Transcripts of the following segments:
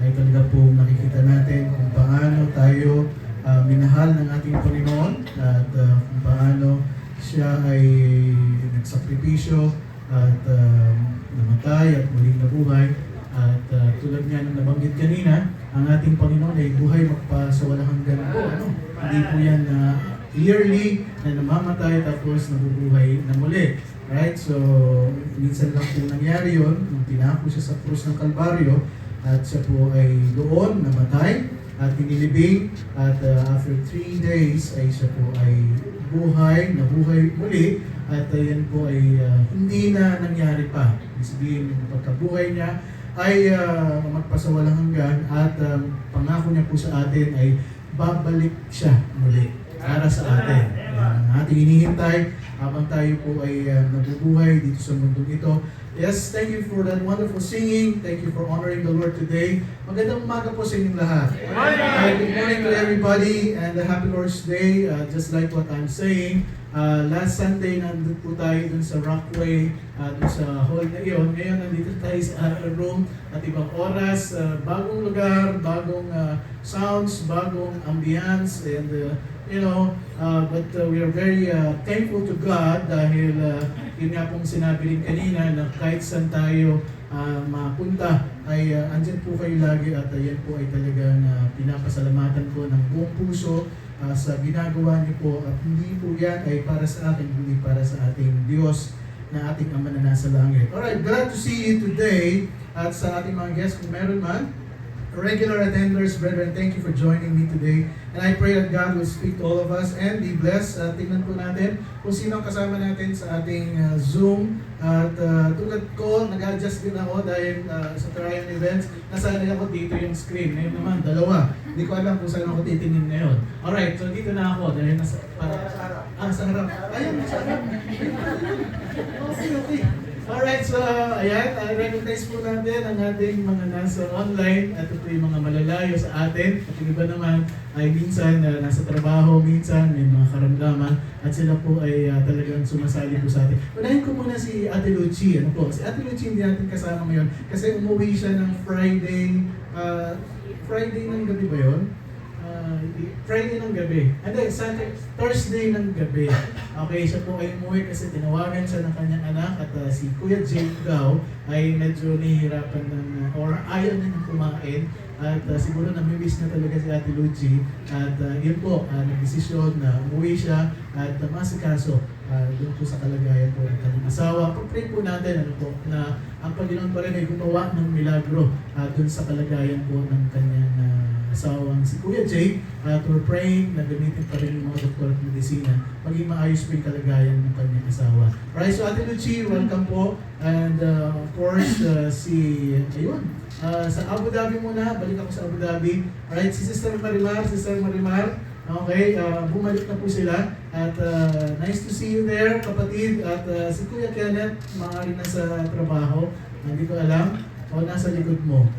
ay talaga po nakikita natin kung paano tayo minahal ng ating Panginoon at kung paano siya ay nagsakripisyo at namatay at muling nabuhay. At tulad nga ng nabanggit kanina, ang ating Panginoon ay buhay magpasawalang hanggan po. Hindi po yan yearly na namamatay tapos nabubuhay na muli. Right? So, minsan lang po nangyari yun, nung tinako siya sa krus ng Kalbaryo, at siya po ay doon namatay at inilibing, at after 3 days ay siya po ay nabuhay muli, at yan po ay hindi na nangyari pa. Ibig sabihin, yung pagkabuhay niya ay magpasawalang hanggan, at pangako niya po sa atin ay babalik siya muli para sa atin. Ang ating hinihintay habang tayo po ay nabubuhay dito sa mundong ito. Yes, thank you for that wonderful singing. Thank you for honoring the Lord today. Magandang umaga po sa inyong lahat. Good morning to everybody and a happy Lord's Day. Just like what I'm saying, last Sunday nandun po tayo dun sa Rockway, dun sa hall na iyon. Ngayon nandito tayo sa room at ibang oras, bagong lugar, bagong sounds, bagong ambience, and but we are very thankful to God dahil yun nga pong sinabi rin kanina na kahit saan tayo mapunta ay andyan po kayo lagi, at yan po ay talagang pinapasalamatan ko ng buong puso sa ginagawa niyo po, at hindi po yan ay para sa akin, hindi para sa ating Diyos na ating Ama na nasa langit. Alright, glad to see you today, at sa ating mga guests kung meron man, regular attenders, brethren, thank you for joining me today. And I pray that God will speak to all of us and be blessed. Tingnan po natin kung sino ang kasama natin sa ating Zoom. At tulad ko, nag-adjust din ako dahil sa Trian Events, nasanay ako dito yung screen. Ngayon naman, dalawa. Hindi ko alam kung saan ako titingin ngayon. Alright, so dito na ako dahil nasa sa harap. Ayun, sa harap. Okay. Alright, so ayan, recognize po natin ang ating mga nasa online, at ito yung mga malalayo sa atin, at yung iba naman ay minsan nasa trabaho, minsan may mga karamdaman, at sila po ay talagang sumasali po sa atin. Unahin ko muna si Ate Lucy. Si Ate Lucy hindi natin kasama ngayon kasi umuwi siya ng Friday ng gabi ba yun? Friday ng gabi. Thursday ng gabi. Okay, siya po ay umuwi kasi tinawagan siya ng kanyang anak, at si Kuya Jake daw ay medyo nahihirapan or ayaw na nang kumain, at siguro namimiss na talaga si Ate Lucy, at yun po, nagdesisyon na umuwi siya at masikaso doon po sa kalagayan po ng kanyang asawa. Pag-pray po natin na ang Panginoon pa rin ay gumawa ng milagro doon sa kalagayan po ng kanyang asawang si Kuya Jay, at we're praying na gamitin pa rin yung mga doktor at medisina maging maayos po yung kalagayan ng kanyang asawa. Alright, so Ate Lucy, welcome po. And of course, sa Abu Dhabi muna, balik ako sa Abu Dhabi. Alright, si Sister Marimar, okay, bumalik na po sila, at nice to see you there, kapatid. At si Kuya Kenneth, maaaring nasa trabaho, hindi ko alam, o nasa likod mo.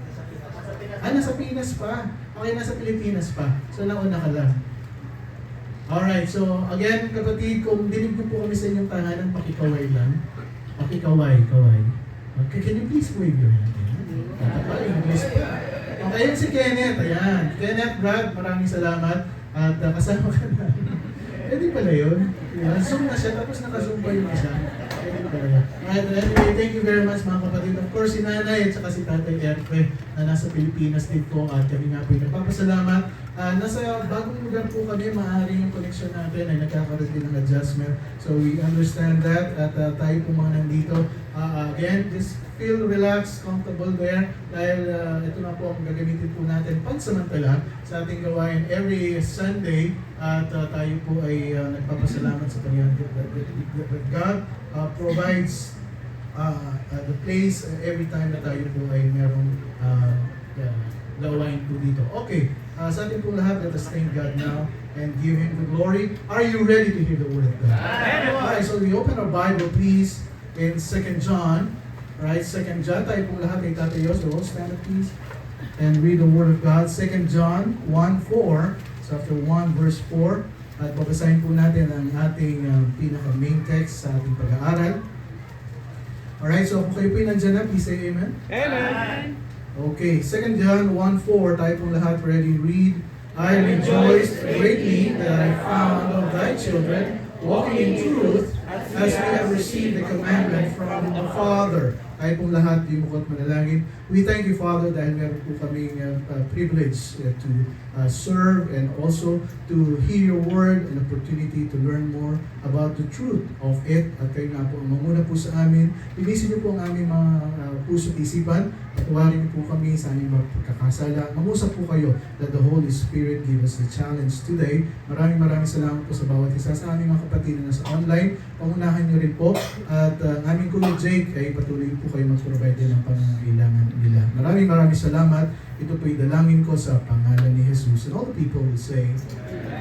Nasa Pinas pa. Okay, nasa Pilipinas pa. So, nauna ka lang. Alright, so again, kapatid, kung dinig ko po kami sa inyong tahanan, pakikaway lang. Pakikaway. Okay, can you please wave your hand? English pa. Okay, yun si Kenneth. Ayan. Kenneth, Brad, maraming salamat. At kasama ka na. Pwede pala yun. Zoom na siya, tapos naka-zoom pa yung isa. Anyway, thank you very much mga kapatid. Of course, si Nanay at saka si Tatay Erpe na nasa Pilipinas din po, at kami nga po nagpapasalamat. Nasa bagong lugar po kami, maaaring yung connection natin ay nagkakaroon din ng adjustment. So we understand that, at tayo po mga nandito. Again, just feel relaxed, comfortable there, dahil ito na po ang gagamitin po natin pansamantala sa ating gawain every Sunday, at tayo po ay nagpapasalamat sa Panginoon. God provides the place every time na tayo po ay merong gawain po dito. Okay, sa ating po lahat, let us thank God now and give Him the glory. Are you ready to hear the Word of God? Alright, so we open our Bible please in 2 John. Right, 2 John, tayo po lahat ay tatayo. So stand up please and read the Word of God. 2 John 1:4. So after 1 verse 4, at babasahin po natin ang ating pinaka-main text sa ating pag-aaral. Alright, so kung kayo po nandyan na, please say amen. Amen. Okay, 2 John 1:4, tayo pong lahat ready read. I rejoiced greatly that I found of thy children walking in truth as we have received the commandment from the Father. Tayo pong lahat, di mo manalangin. We thank you, Father, dahil meron po kaming privilege to serve and also to hear your word and opportunity to learn more about the truth of it. At kayo nga po, mamuna po sa amin. Linisin niyo po ang aming mga puso at isipan. Patuwarin niyo po kami sa aming mga pagkakasala. Mangusap po kayo that the Holy Spirit give us the challenge today. Maraming salamat po sa bawat isa sa aming mga kapatid na nasa online. Pangunahan niyo rin po. At aming Kuya Jake ay patuloy po kayo mag-provide din ng pangangailangan nila. Maraming salamat. Ito po'y dalangin ko sa pangalan ni Jesus. And all the people will say,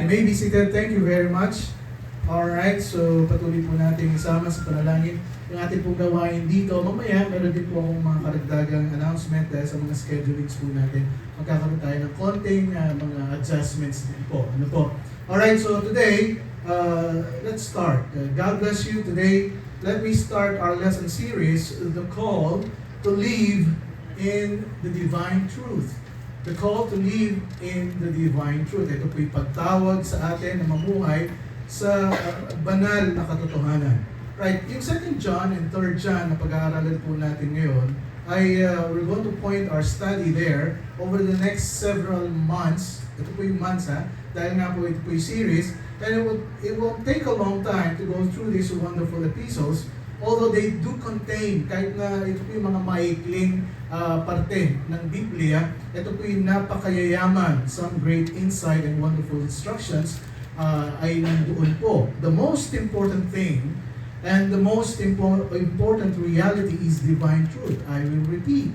you may be seated. Thank you very much. Alright, so patuloy po natin isama sa panalangin yung ating pong gawain dito. Mamaya, meron din po akong mga karagdagang announcement dahil sa mga schedulings po natin. Magkakaroon tayo ng konting mga adjustments din po. Ano po? Alright, so today, let's start. God bless you today. Let me start our lesson series, the call to live in the divine truth. The call to live in the divine truth. Ito po'y pagtawag sa atin na mamuhay sa banal na katotohanan. Right, yung 2 John and 3 John na pag-aaralan po natin ngayon ay we're going to point our study there over the next several months. Ito po yung months dahil nga po ito po yung series. And it will take a long time to go through these wonderful epistles, although they do contain, kahit na ito po yung mga maikling parte ng Biblia, ito po yung napakayayaman, some great insight and wonderful instructions ay nandoon po. The most important thing and the most important reality is divine truth. I will repeat.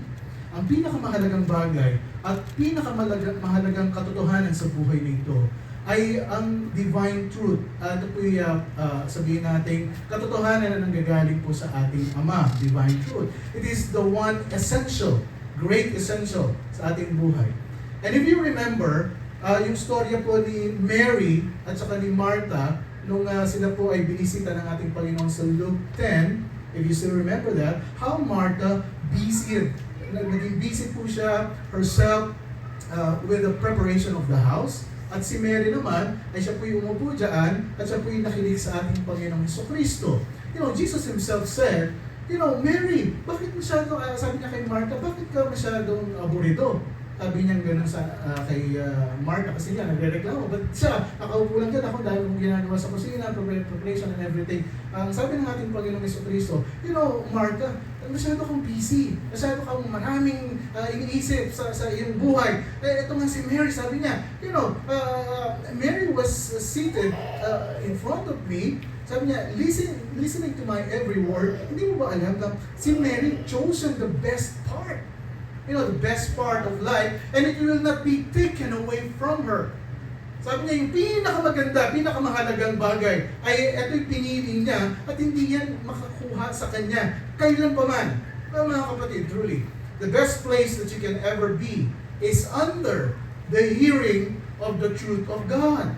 Ang pinakamahalagang bagay at pinakamahalagang katotohanan sa buhay nito ay ang divine truth. Ito po yung sabihin natin, katotohanan na nanggagaling po sa ating Ama, divine truth. It is the one essential, great essential sa ating buhay. And if you remember, yung storya po ni Mary at saka ni Martha, nung sila po ay binisita ng ating Panginoon sa Luke 10, if you still remember that, how Martha naging busy po siya herself with the preparation of the house. At si Mary naman, ay siya po yung umupo dyan, at siya po yung nakinig sa ating Panginoong Jesucristo. You know, Jesus himself said, you know, Mary, bakit masyado, sabi niya kay Martha, bakit ka masyadong aburido? Sabi niya gano'n kay Martha kasi niya nagre-reklamo. But siya, nakaupo lang dyan ako dahil kung ginagawa sa kusina, preparation and everything. Sabi ng ating Panginoong Jesucristo, you know, Martha, masyado kang busy. Masyado kang maraming iniisip sa iyong buhay. Ito nga si Mary, sabi niya, you know, Mary was seated in front of me. Sabi niya, listening to my every word. Hindi mo ba alam na si Mary chosen the best part? You know, the best part of life, and it will not be taken away from her. Sabi niya, yung pinakamaganda, pinakamahalagang bagay, ay ito'y pinili niya at hindi yan makakuha sa kanya. Kailan pa man. Well, mga kapatid, truly, the best place that you can ever be is under the hearing of the truth of God.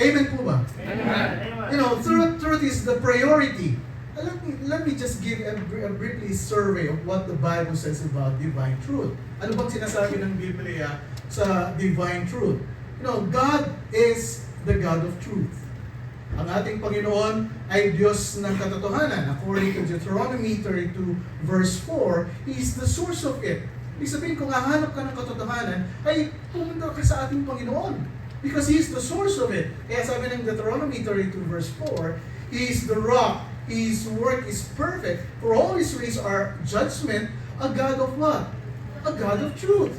Amen po ba? Amen. You know, truth is the priority. Let me just give a briefly survey of what the Bible says about divine truth. Ano bang sinasabi ng Biblia sa divine truth? You know, God is the God of truth. Ang ating Panginoon ay Diyos ng katotohanan. According to Deuteronomy 32 verse 4, He is the source of it. Ibig sabihin, kung hahanap ka ng katotohanan, ay pumunta ka sa ating Panginoon. Because He is the source of it. Kaya sabi ng Deuteronomy 32 verse 4, He is the rock. His work is perfect. For all His ways are judgment, a God of what? A God of truth.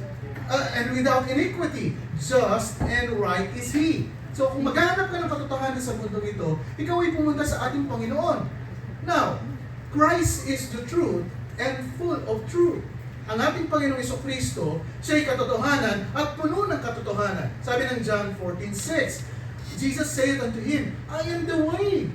And without iniquity, just and right is He. So kung maghanap ka ng katotohanan sa mundo ito, ikaw ay pumunta sa ating Panginoon. Now, Christ is the truth and full of truth. Ang ating Panginoong Jesucristo, siya'y katotohanan at puno ng katotohanan. Sabi ng John 14:6, Jesus said unto him, I am the way.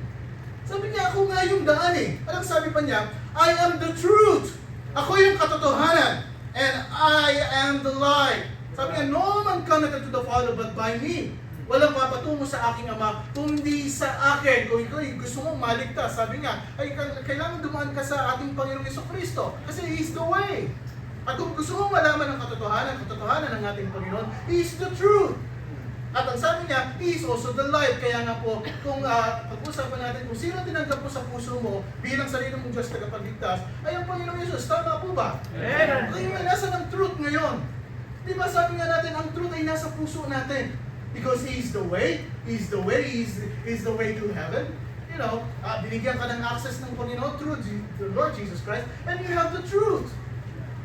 Sabi niya, ako nga yung daan eh. Alam, sabi pa niya, I am the truth. Ako yung katotohanan. And I am the light. Sabi niya, no man cometh unto the Father but by me. Walang papatungo sa aking Ama, kundi sa akin. Kung ikaw gusto mong maligtas, sabi nga, ay kailangan dumaan ka sa ating Panginoong Jesucristo. Kasi He is the way. At kung gusto mong malaman ng katotohanan ng ating Panginoon, He is the truth. At ang sabi niya, He is also the life. Kaya nga po, kung pag-usapan natin kung sino tinanggap mo sa puso mo bilang sarili mong Diyos tagapagligtas, ay ang Panginoong Yesus. Tama po ba? Amen. Kaya may nasa ng truth ngayon. Di ba sabi nga natin, ang truth ay nasa puso natin. Because He is the way, He is the way, He is the way to heaven. You know, binigyan ka ng access ng Panginoon through the Lord Jesus Christ, and you have the truth.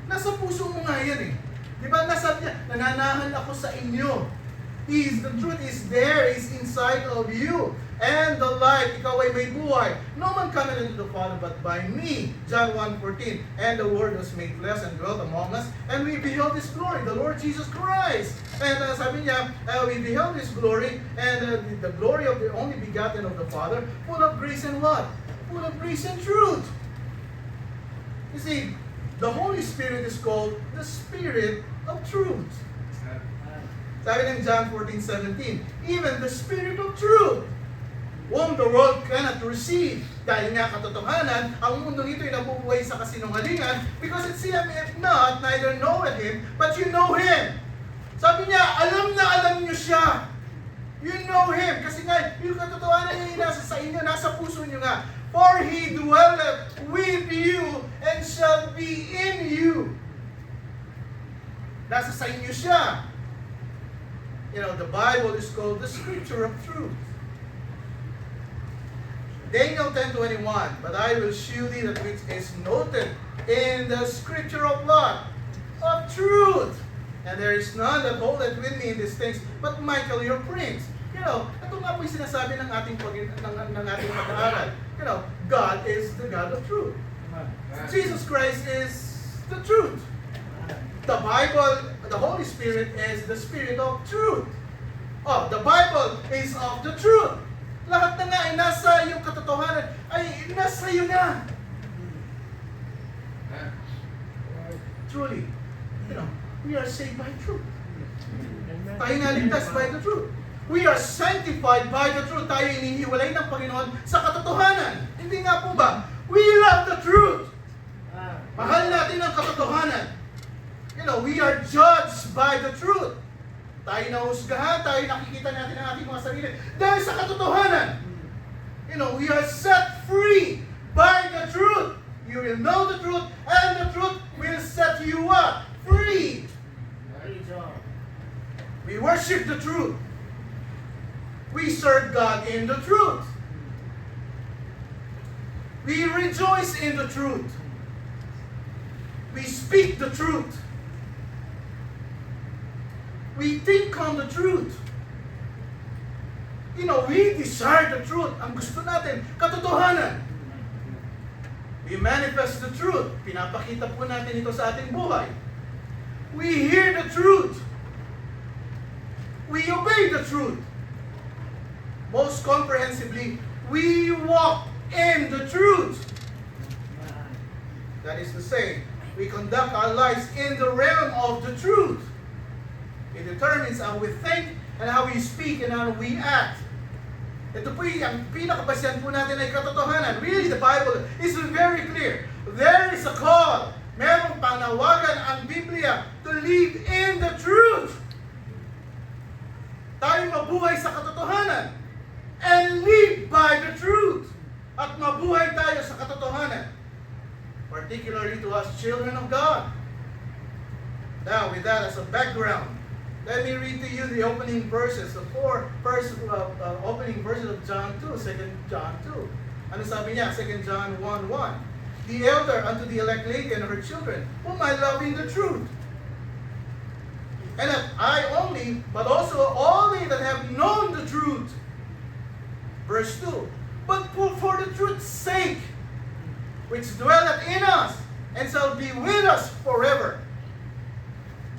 Nasa puso mo nga yan eh. Di ba nasabi niya, nananahan ako sa inyo. He is the truth, is there, is inside of you. And the light, ikaw ay may buhay. No man cometh unto the Father but by me. John 1:14. And the Word was made flesh and dwelt among us, and we beheld His glory, the Lord Jesus Christ. And sabi niya, we beheld His glory, and the glory of the only begotten of the Father, full of grace and what? Full of grace and truth. You see, the Holy Spirit is called the Spirit of truth. Sabi ng John 14:17, even the Spirit of truth, whom the world cannot receive. Dahil nga katotohanan, ang mundo nito ay nabubuhay sa kasinungalingan, because it seeth not, neither knoweth Him, but you know Him. Sabi niya, alam na alam niyo siya. You know Him. Kasi nga, yung katotohanan niya nasa sa inyo, nasa puso niyo nga. For He dwelleth with you, and shall be in you. Nasa sa inyo siya. You know, the Bible is called the Scripture of Truth. Daniel 10:21, but I will shew thee that which is noted in the Scripture of what? Of truth. And there is none that holdeth with me in these things, but Michael your prince. You know, ito nga po yung sinasabi ng ating pag-aaral. You know, God is the God of truth. Jesus Christ is the truth. The Bible, the Holy Spirit is the Spirit of truth. Oh, the Bible is of the truth. Lahat na nga ay nasa yung katotohanan, ay nasa iyo na. Truly, you know, we are saved by truth. Tayo nga ligtas by the truth. We are sanctified by the truth. Tayo inihiwalay ng Panginoon sa katotohanan. Hindi nga po ba? We love the truth. Mahal natin ang katotohanan. You know, we are judged by the truth. Tayo nahusgahan, tayo nakikita natin ang ating mga sarili dahil sa katotohanan. You know, we are set free by the truth. You will know the truth, and the truth will set you up free. We worship the truth. We serve God in the truth. We rejoice in the truth. We speak the truth. We think on the truth. You know, we desire the truth. Ang gusto natin, katotohanan. We manifest the truth. Pinapakita po natin ito sa ating buhay. We hear the truth. We obey the truth. Most comprehensively, we walk in the truth. That is to say, we conduct our lives in the realm of the truth. It determines how we think and how we speak and how we act. Ito po yung pinakabasyan po natin ay katotohanan. Really, the Bible is very clear. There is a call. Merong panawagan ang Biblia to live in the truth. Tayo mabuhay sa katotohanan and live by the truth. At mabuhay tayo sa katotohanan. Particularly to us children of God. Now, with that as a background, let me read to you the opening verses, the opening verses of John 2, 2 John 2. Ano sabi niya? 2 John 1:1. The elder unto the elect lady and her children, whom I love in the truth. And not I only, but also all they that have known the truth. Verse 2. But for the truth's sake, which dwelleth in us, and shall be with us forever.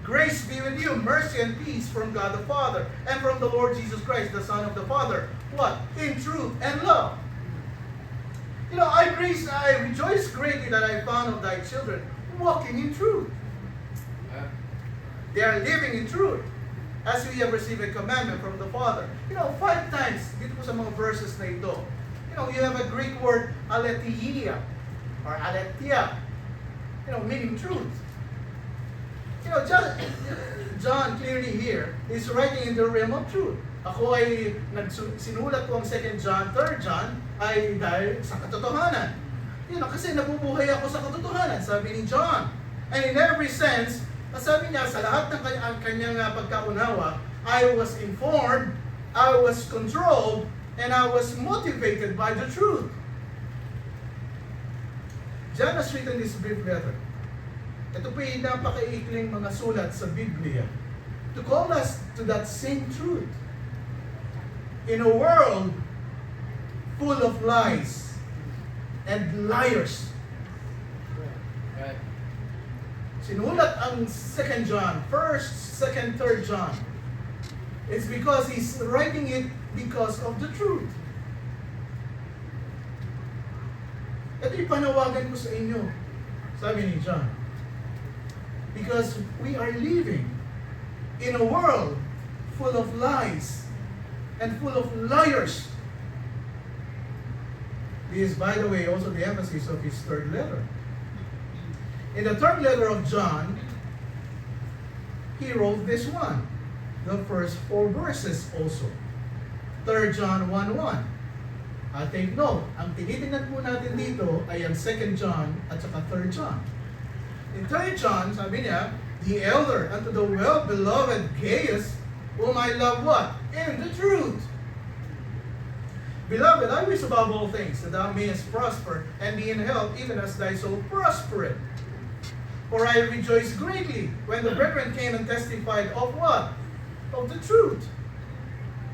Grace be with you, mercy and peace from God the Father, and from the Lord Jesus Christ, the Son of the Father. What? In truth and love. You know, I rejoice greatly that I found of thy children walking in truth. They are living in truth, as we have received a commandment from the Father. You know, 5 times dito po sa mga verses na ito. You know, you have a Greek word, aletheia, or aletheia, you know, meaning truth. You know, John clearly here is writing in the realm of truth. Ako ay sinulat ko ang 2 John, 3 John ay dahil sa katotohanan. You know, kasi nabubuhay ako sa katotohanan, sabi ni John. And in every sense, sabi niya, sa lahat ng kanyang pagkaunawa, I was informed, I was controlled, and I was motivated by the truth. John has written this brief letter. Ito po yung napakaikling mga sulat sa Biblia to call us to that same truth. In a world full of lies and liars. Right. Sinulat ang 2 John, 1st, 2nd, 3rd John. It's because he's writing it because of the truth. Ito yung panawagan ko sa inyo, sabi ni John. Because we are living in a world full of lies and full of liars. This is, by the way, also the emphasis of his 3rd letter. In the 3rd letter of John, he wrote this one, the first 4 verses also. 3 John 1:1. Take note, ang tinitingnan po natin dito ay ang 2 John at saka 3 John. In 3 John, sabi niya, the elder unto the well-beloved Gaius, whom I love what? In the truth. Beloved, I wish above all things that thou mayest prosper and be in health, even as thy soul prospereth. For I rejoiced greatly when the brethren came and testified of what? Of the truth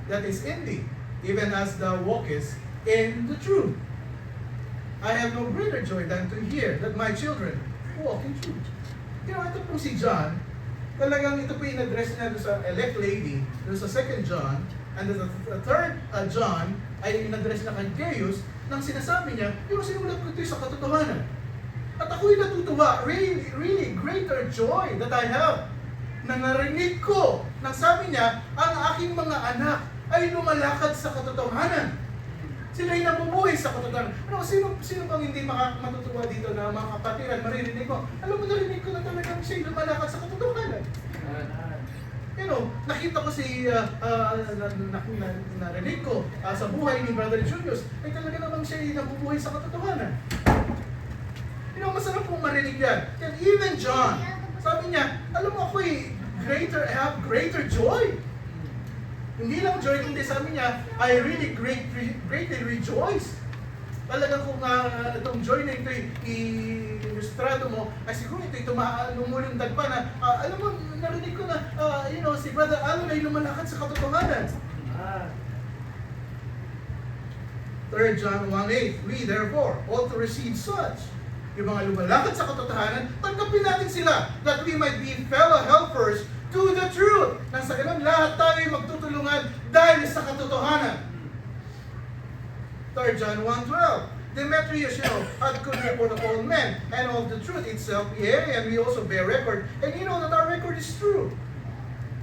that is in thee, even as thou walkest in the truth. I have no greater joy than to hear that my children walk in truth. You know, ito po si John, talagang ito po yung address niya doon sa elect lady, doon sa 2nd John, and the 3rd John ay in-address na kay Gaius, nang sinasabi niya, yung sinulat ko ito sa katotohanan. At ako'y natutuwa, really greater joy that I have, na narinig ko, nang sabi niya, ang aking mga anak ay lumalakad sa katotohanan. Sila'y nabubuhay sa katotohanan. Pero sino bang hindi matutuwa dito na mga kapatiran, maririnig ko, alam mo, narinig ko na talagang siya'y lumalakad sa katotohanan. You know, nakita ko narinig ko sa buhay ni Brother Julius, ay talaga namang siya'y nabubuhay sa katotohanan. You know, masarap pong marinig yan. And even John, sabi niya, alam mo ako'y have greater joy. Hindi lang joy, kundi sabi niya, I really greatly rejoice. Talagang kung itong joy na ito i-ilustrado mo, ay siguro ito lumulundag pa na, alam mo, narinig ko na, si Brother Alon ay lumalakad sa katotohanan. 3 John 1:8, we therefore ought to receive such. Yung mga lumalakad sa katotohanan, tanggapin natin sila, that we might be fellow helpers to the truth. Nang sa ganun, lahat tayo magtutulungan dahil sa katotohanan. 3 John 1:12. Demetrius, had good report of all men, and of the truth itself, yea, and we also bear record. And you know that our record is true.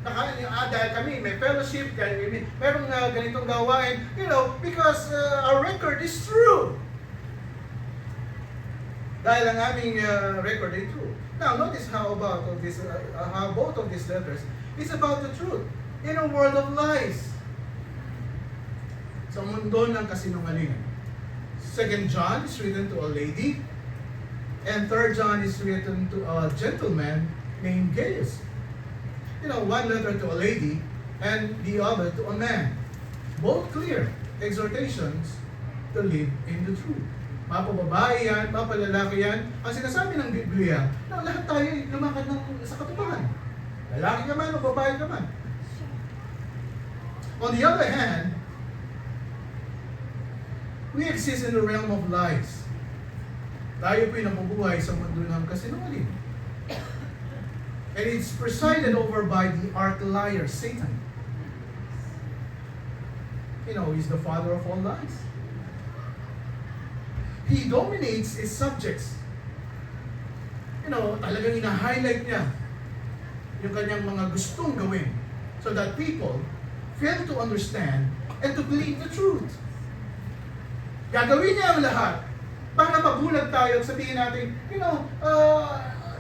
Dahil kami may fellowship, dahil merong ganitong gawain, because our record is true. Dahil ang aming record ay true. Now, notice how both of these letters is about the truth in a world of lies. Sa mundo ng kasinungalingan. 2 John is written to a lady, and 3 John is written to a gentleman named Gaius. One letter to a lady, and the other to a man. Both clear exhortations to live in the truth. Mapababae yan, mapalalaki yan. Ang sinasabi ng Biblia, na lahat tayo ay lumakad sa katotohanan. Lalaki ka man o babae ka man. On the other hand, we exist in the realm of lies. Tayo po'y nabubuhay sa mundo ng kasinungalingan. And it's presided over by the arch-liar, Satan. He's the father of all lies. He dominates his subjects. Talagang ina-highlight niya yung kanyang mga gustong gawin so that people fail to understand and to believe the truth. Gagawin niya ang lahat para mabulag tayo at sabihin natin,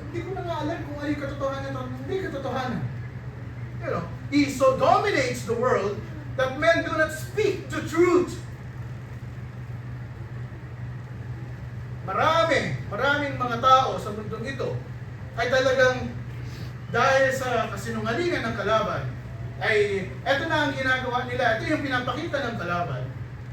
hindi ko na nga alam kung ano yung katotohanan at hindi katotohanan. You know, he so dominates the world that men do not speak the truth. Maraming mga tao sa mundong ito ay talagang dahil sa kasinungalingan ng kalaban, ay eto na ang ginagawa nila, ito yung pinapakita ng kalaban.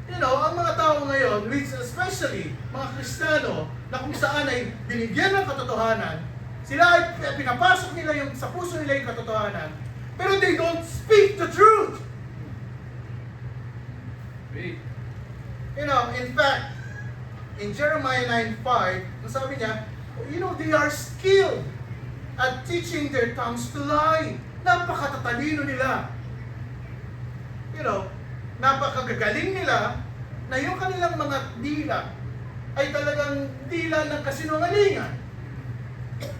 You know, ang mga tao ngayon, which especially mga Kristiyano, na kung saan ay binigyan ng katotohanan, sila ay pinapasok nila yung sa puso nila yung katotohanan, pero they don't speak the truth. You know, in fact, in Jeremiah 9:5, sabi niya, you know, they are skilled at teaching their tongues to lie. Napakatatalino nila. You know, napakagagaling nila na yung kanilang mga dila ay talagang dila ng kasinungalingan.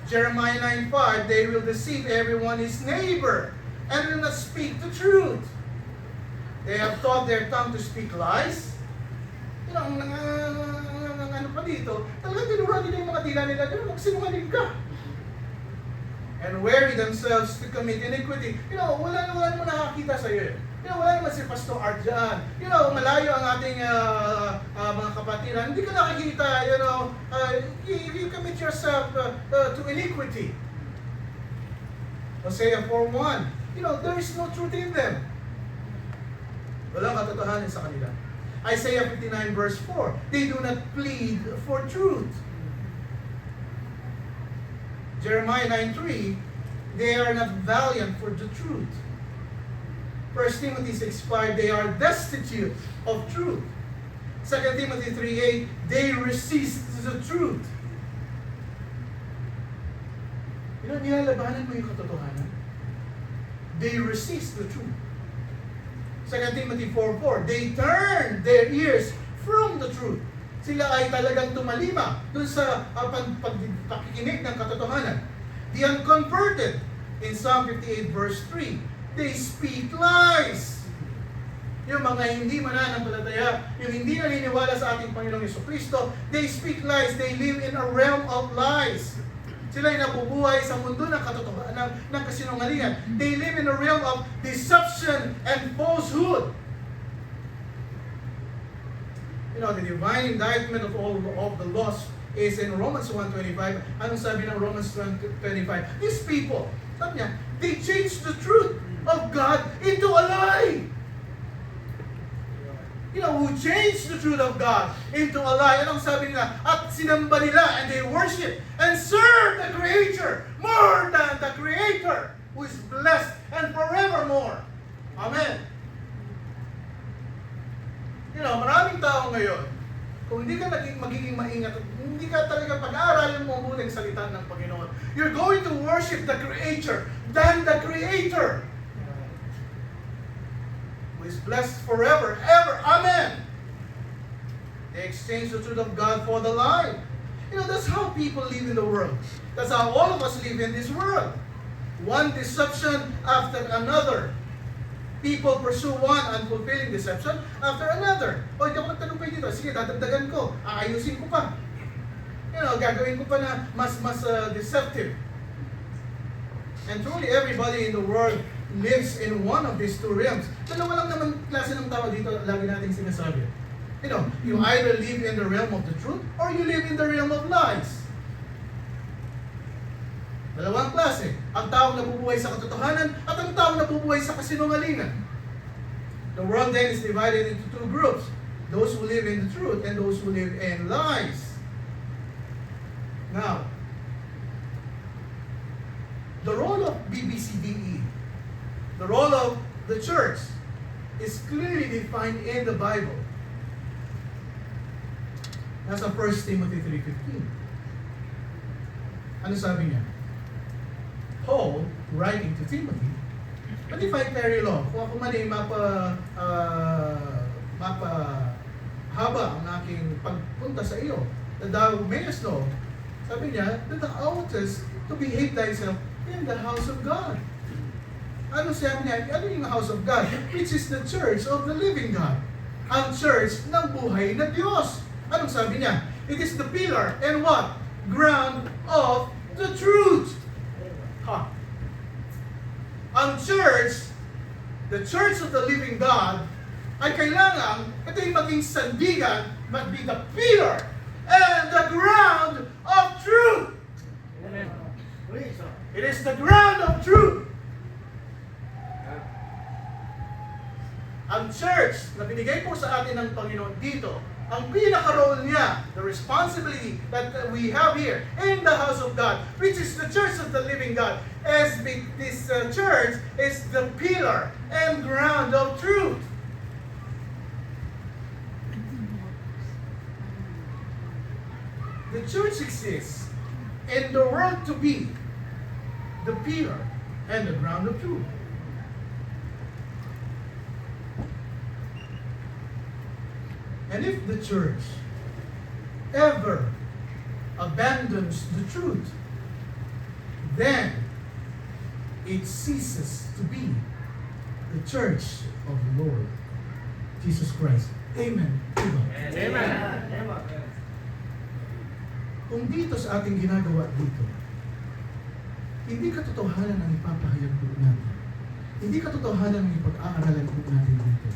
Jeremiah 9:5, they will deceive everyone his neighbor and will not speak the truth. They have taught their tongue to speak lies. You know, ano pa dito, talagang tinuruan nila yung mga dila nila, magsinungaling ka. And weary themselves to commit iniquity. You know, wala naman nakakita sa iyo. You know, wala naman si Pastor Art dyan. You know, malayo ang ating mga kapatiran. Hindi ka nakikita, you know, you commit yourself to iniquity. Hosea 4:1, you know, there is no truth in them. Walang katotohanan sa kanila. Isaiah 59:4, they do not plead for truth. Jeremiah 9:3, they are not valiant for the truth. 1 Timothy 6:5, they are destitute of truth. 2 Timothy 3:8, they resist the truth. You know, nilalabanan mo yung katotohanan. They resist the truth. 2 Timothy 4:4, they turn their ears from the truth. Sila ay talagang tumalima dun sa pakikinig ng katotohanan. The unconverted, in Psalm 58:3, they speak lies. Yung mga hindi mananampalataya, yung hindi naniniwala sa ating Panginoong Jesucristo, they speak lies. They live in a realm of lies. Sila ay nabubuhay sa mundo ng katotohanan, ng kasinungalingan. They live in a realm of deception and falsehood. You know, the divine indictment of all of the lost is in Romans 1:25. Anong sabi ng Romans 1:25? These people, sabi niya, they change the truth of God into a lie. You know, who changed the truth of God into a lie. Anong sabi nila? At sinamba nila, and they worship and serve the Creator more than the Creator, who is blessed and forevermore. Amen. You know, maraming tao ngayon, kung hindi ka magiging maingat, hindi ka talaga pag-aaralin mo ang mabuting salita ng Panginoon, you're going to worship the Creator than the Creator, who is blessed forever, ever. Amen. They exchange the truth of God for the lie. You know, that's how people live in the world. That's how all of us live in this world. One deception after another. People pursue one unfulfilling deception after another. O, hindi ako nagtagumpay dito. Sige, dadagdagan ko. Aayusin ko pa. You know, gagawin ko pa na mas deceptive. And truly, everybody in the world lives in one of these two realms. Dalawa lang naman klase ng tao dito, lagi nating sinasabi. You know, you either live in the realm of the truth or you live in the realm of lies. Dalawang klase. Ang taong nabubuhay sa katotohanan at ang taong nabubuhay sa kasinungalingan. The world then is divided into two groups. Those who live in the truth and those who live in lies. Now, the role of BBCDE, the role of the church, is clearly defined in the Bible. Nasa 1 Timothy 3:15. Ano sabi niya? Paul, writing to Timothy, but if I tarry long, kung ako man ay mapahaba ang aking pagpunta sa iyo, that thou mayest know, sabi niya, that thou oughtest to behave thyself in the house of God. Ano sabi niya? Ano yung house of God? Which is the church of the living God. Ang church ng buhay na Diyos. Anong sabi niya? It is the pillar and what? Ground of the truth. Ha. Ang church, the church of the living God, ay kailangan ito yung maging sandigan, must be the pillar and the ground of truth. Amen. It is the ground of truth. Ang church na binigay po sa atin ng Panginoon dito, ang pinaka-role niya, the responsibility that we have here in the house of God, which is the church of the living God, as this church is the pillar and ground of truth. The church exists in the world to be the pillar and the ground of truth. And if the church ever abandons the truth, then it ceases to be the church of the Lord Jesus Christ. Amen. Diba? Amen. Kung dito sa ating ginagawa dito, hindi katotohanan ang ipapahayag po natin. Hindi katotohanan ang ipag-aaralan po natin dito.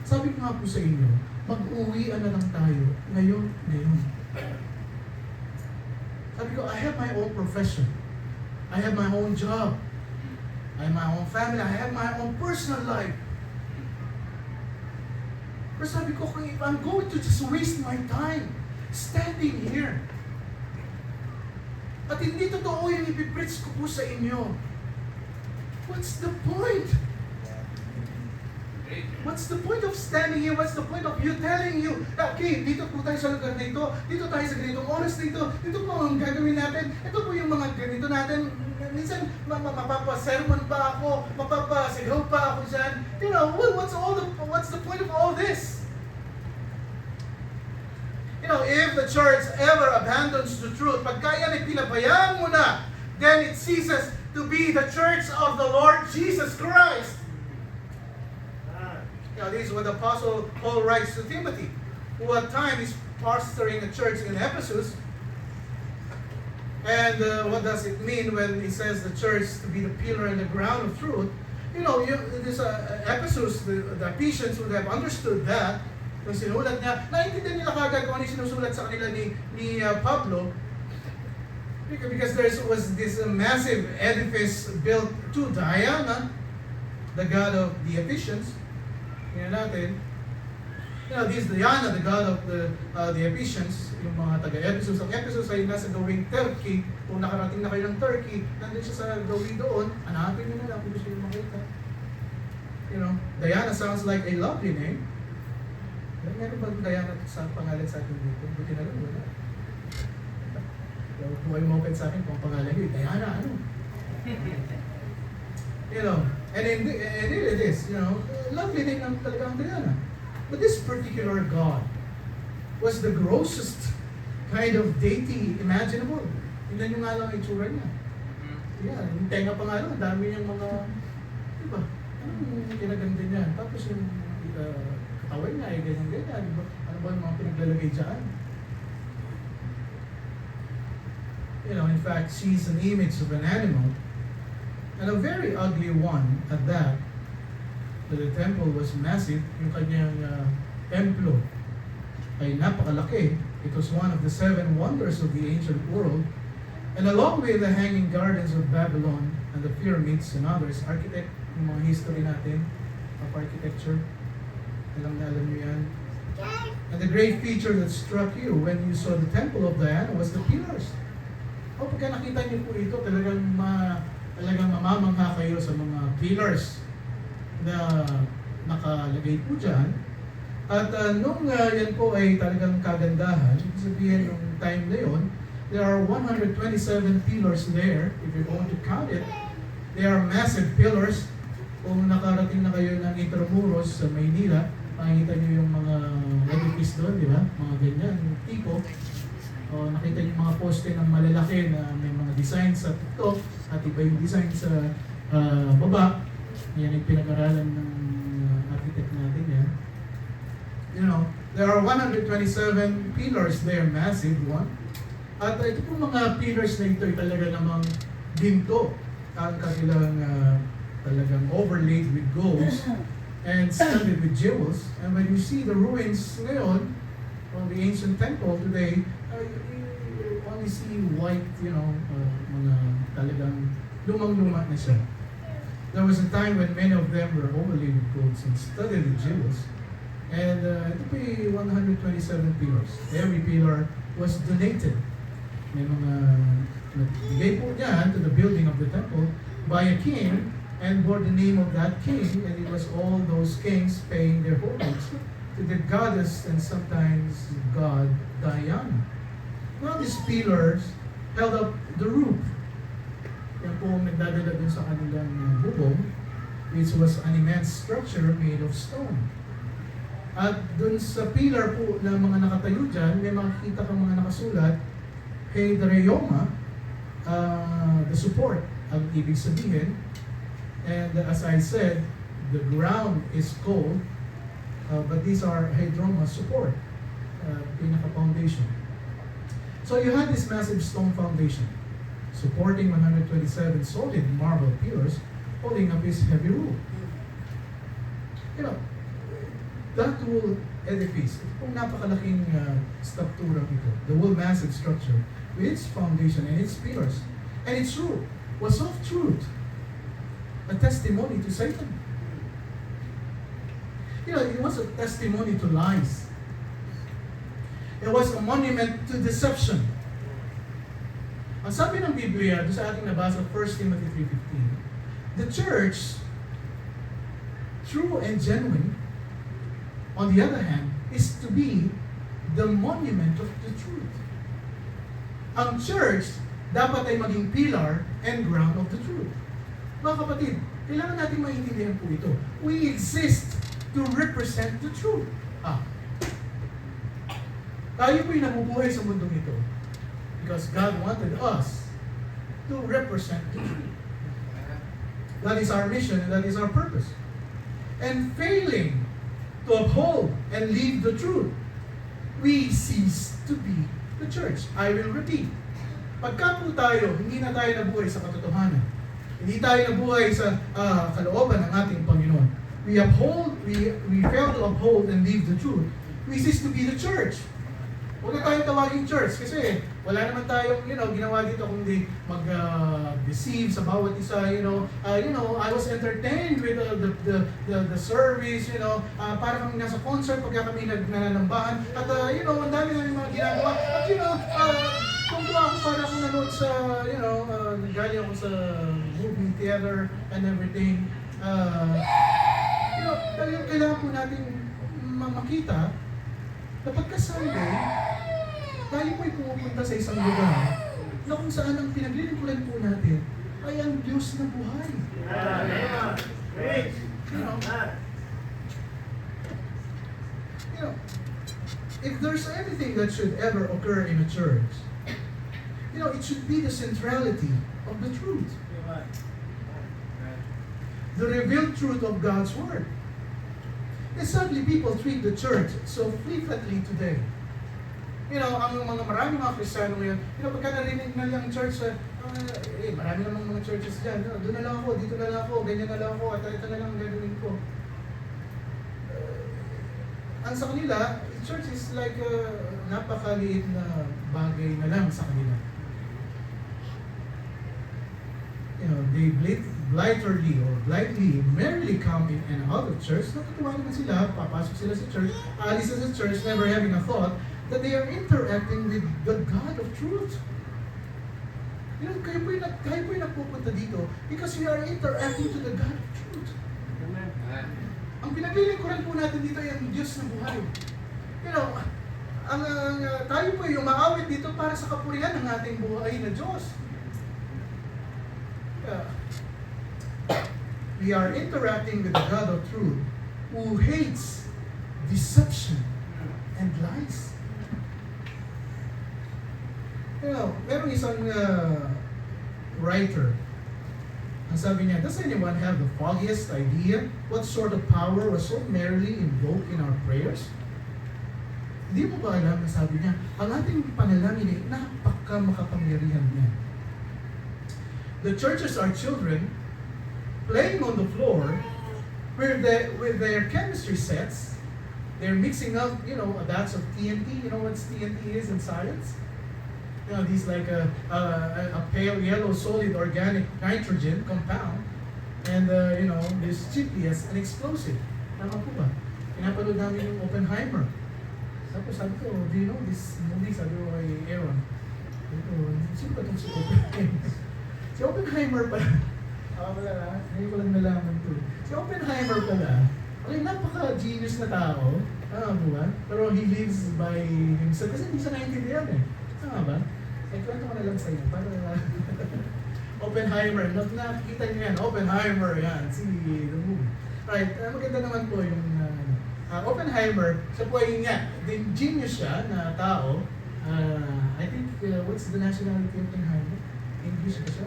Sabi ko nga po sa inyo, mag-uwian na lang tayo ngayon. Sabi ko, I have my own profession. I have my own job. I have my own family. I have my own personal life. Pero sabi ko, if I'm going to just waste my time standing here, at hindi totoo yung ipipreach ko po sa inyo, what's the point? What's the point of standing here? What's the point of you telling you, okay, dito po tayo sa lugar na ito, dito tayo sa ganitong oras dito, dito po ang gagawin natin, ito po yung mga ganito natin, minsan mapapasermon pa ako, mapapasigaw pa ako dyan. You know, what's the point of all this? You know, if the church ever abandons the truth, pagka yan ay pinabayaan mo na, then it ceases to be the church of the Lord Jesus Christ. You know, this is what the Apostle Paul writes to Timothy, who at times is pastoring a church in Ephesus. And what does it mean when he says the church to be the pillar and the ground of truth? You know, this Ephesus, the Ephesians would have understood that. Kung sinulat niya, naintindihan nila kagad kung ano yung sinusulat sa kanila ni Pablo. Because there was this massive edifice built to Diana, the god of the Ephesians. Tingnan natin. You know, this Diana, the god of the Ephesians, yung mga taga-Ephesus. Ang Ephesus ay nasa gawing Turkey. Kung nakarating na kayo ng Turkey, nandun siya sa gawin doon, hanapin nyo na lang kung gusto nyo makita. You know, Diana sounds like a lovely name. Meron ba Diana sa pangalan sa akin dito? Buti na lang, wala. Kung ay mo sa akin, kung pangalan yun, Diana, ano? You know, and it is, you know, lovely name ng talagang Diana. But this particular god was the grossest kind of deity imaginable. Tingnan nyo nga lang ang itsura niya. Yeah, yung tenga pa nga lang, dami niyang mga, di ba? Anong kinaganda niya? Tapos yung katawan niya ay ganyan-ganyan. Ano ba yung mga pinaglalagay dyan? You know, in fact, she's an image of an animal. And a very ugly one at that. The temple was massive. Yung kanyang templo ay napakalaki. It was one of the 7 wonders of the ancient world. And along with the hanging gardens of Babylon and the pyramids and others, architect, yung mga history natin of architecture, alam nyo yan. And the great feature that struck you when you saw the temple of Diana was the pillars. O pagka nakita niyo po ito, talagang mamamangha kayo sa mga pillars na nakalagay po dyan. At nung yan po ay talagang kagandahan, ibig sabihin yung time na yun, there are 127 pillars there, if you're going to count it. They are massive pillars. Kung nakarating na kayo ng Intramuros sa Maynila, makikita nyo yung mga edifice doon, di ba? Mga ganyan, yung tipo. O, nakita nyo yung mga poste ng malalaki na may mga design sa tuktok at iba yung design sa baba. Yan yung pinag-aralan ng architect natin yan. You know, there are 127 pillars there, massive one. At ito po mga pillars na ito ay talaga namang ginto. Ang kanilang talagang overlaid with golds and studded with jewels. And when you see the ruins ngayon of the ancient temple today, you only see white, mga talagang lumang-luma na siya. There was a time when many of them were overlaid with golds and studded with jewels. And ito po ay 127 pillars. Every pillar was donated. May mga nagbigay po niya to the building of the temple by a king and bore the name of that king, and it was all those kings paying their homage to the goddess and sometimes god Diana. Now these pillars held up the roof. Yan po ang nagdadala dun sa kanilang bubong, which was an immense structure made of stone. At dun sa pillar po na mga nakatayo dyan, may makikita kang mga nakasulat, kay Dareoma, the support ang ibig sabihin. And as I said, the ground is cold, but these are hydroma support, pinaka-foundation. So you had this massive stone foundation supporting 127 solid marble pillars holding up this heavy roof. That whole edifice, ito pong napakalaking struktura ito, the whole massive structure, with its foundation and its pillars, and its roof was of truth, a testimony to Satan. It was a testimony to lies. It was a monument to deception. Ang sabi ng Biblia, doon sa ating nabasa, 1 Timothy 3:15, the church, true and genuine, on the other hand, is to be the monument of the truth. Ang church dapat ay maging pillar and ground of the truth. Mga kapatid, kailangan natin maintindihan po ito. We exist to represent the truth. Tayo po'y nabubuhay sa mundong ito because God wanted us to represent the truth. That is our mission and that is our purpose. And failing to uphold and live the truth, we cease to be the church. I will repeat. Pagka po tayo, hindi na tayo nabuhay sa katotohanan. Hindi tayo nabuhay sa kalooban ng ating Panginoon. We fail to uphold and live the truth. We cease to be the church. Huwag na tayong tawaging church kasi wala naman tayong, ginawa dito kundi mag-deceive sa bawat isa, I was entertained with the service, para kami nasa concert pagka kami nananambahan. At, ang dami namin mga ginagawa. At, kung ako para akong nanood sa, galing ako sa movie theater and everything, talagang kailangan po natin makita na pagka Sunday, tayo po'y pumupunta sa isang lugar na kung saan ang pinaglilingkuran po natin ay ang Diyos na buhay. If there's anything that should ever occur in a church, it should be the centrality of the truth. The revealed truth of God's Word. And sadly, people treat the church so flippantly today. Ang maraming mga Kristiyano ngayon, pagka narinig na lang church, marami namang mga churches dyan, doon na lang ako, dito na lang ako, ganyan na lang ako, at ito na lang ang gagawin ko. Ang sa kanila, church is like napakaliit na bagay na lang sa kanila. They blithely or blithely merely come in and out of church. Natutuwa naman sila, papasok sila sa church, alis sa church, never having a thought that they are interacting with the God of truth. Kayo po'y nagpupunta dito because we are interacting to the God of truth. Amen. Ang pinaglilingkuran po natin dito ay ang Diyos na buhay. Tayo po'y umaawit dito para sa kapurihan ng ating buhay na Diyos. We are interacting with the God of truth who hates deception and lies. Merong isang writer, ang sabi niya, does anyone have the foggiest idea what sort of power was so merrily invoked in our prayers? Hindi mo ba alam na sabi niya, ang ating panalangin ay napaka-makapangyarihan niya. The churches are children playing on the floor with their chemistry sets. They're mixing up, a batch of TNT. You know what TNT is in science? These like a pale yellow solid organic nitrogen compound. And, this chippy as an explosive. Tama po ba? Pinapanood namin yung Oppenheimer. Tapos sabi ko, do you know this movie? Sabi ko kay Aaron. Sabi ko, sino ba itong si Oppenheimer? Si Oppenheimer pala. Wala na. Ngayon ko lang nalaman to. Si Oppenheimer pala, napaka-genius na tao. Tama po ba? Pero he lives by himself. Kasi hindi siya naintindihan eh. Tama ba? Kwento ko na lang sa iyo. Para Oppenheimer. Nakikita niyo yan. Oppenheimer. Yan. Si the movie. Right. Maganda naman po yung Oppenheimer. Siya po ay din genius siya na tao. I think, what's the nationality of Oppenheimer? English ba siya?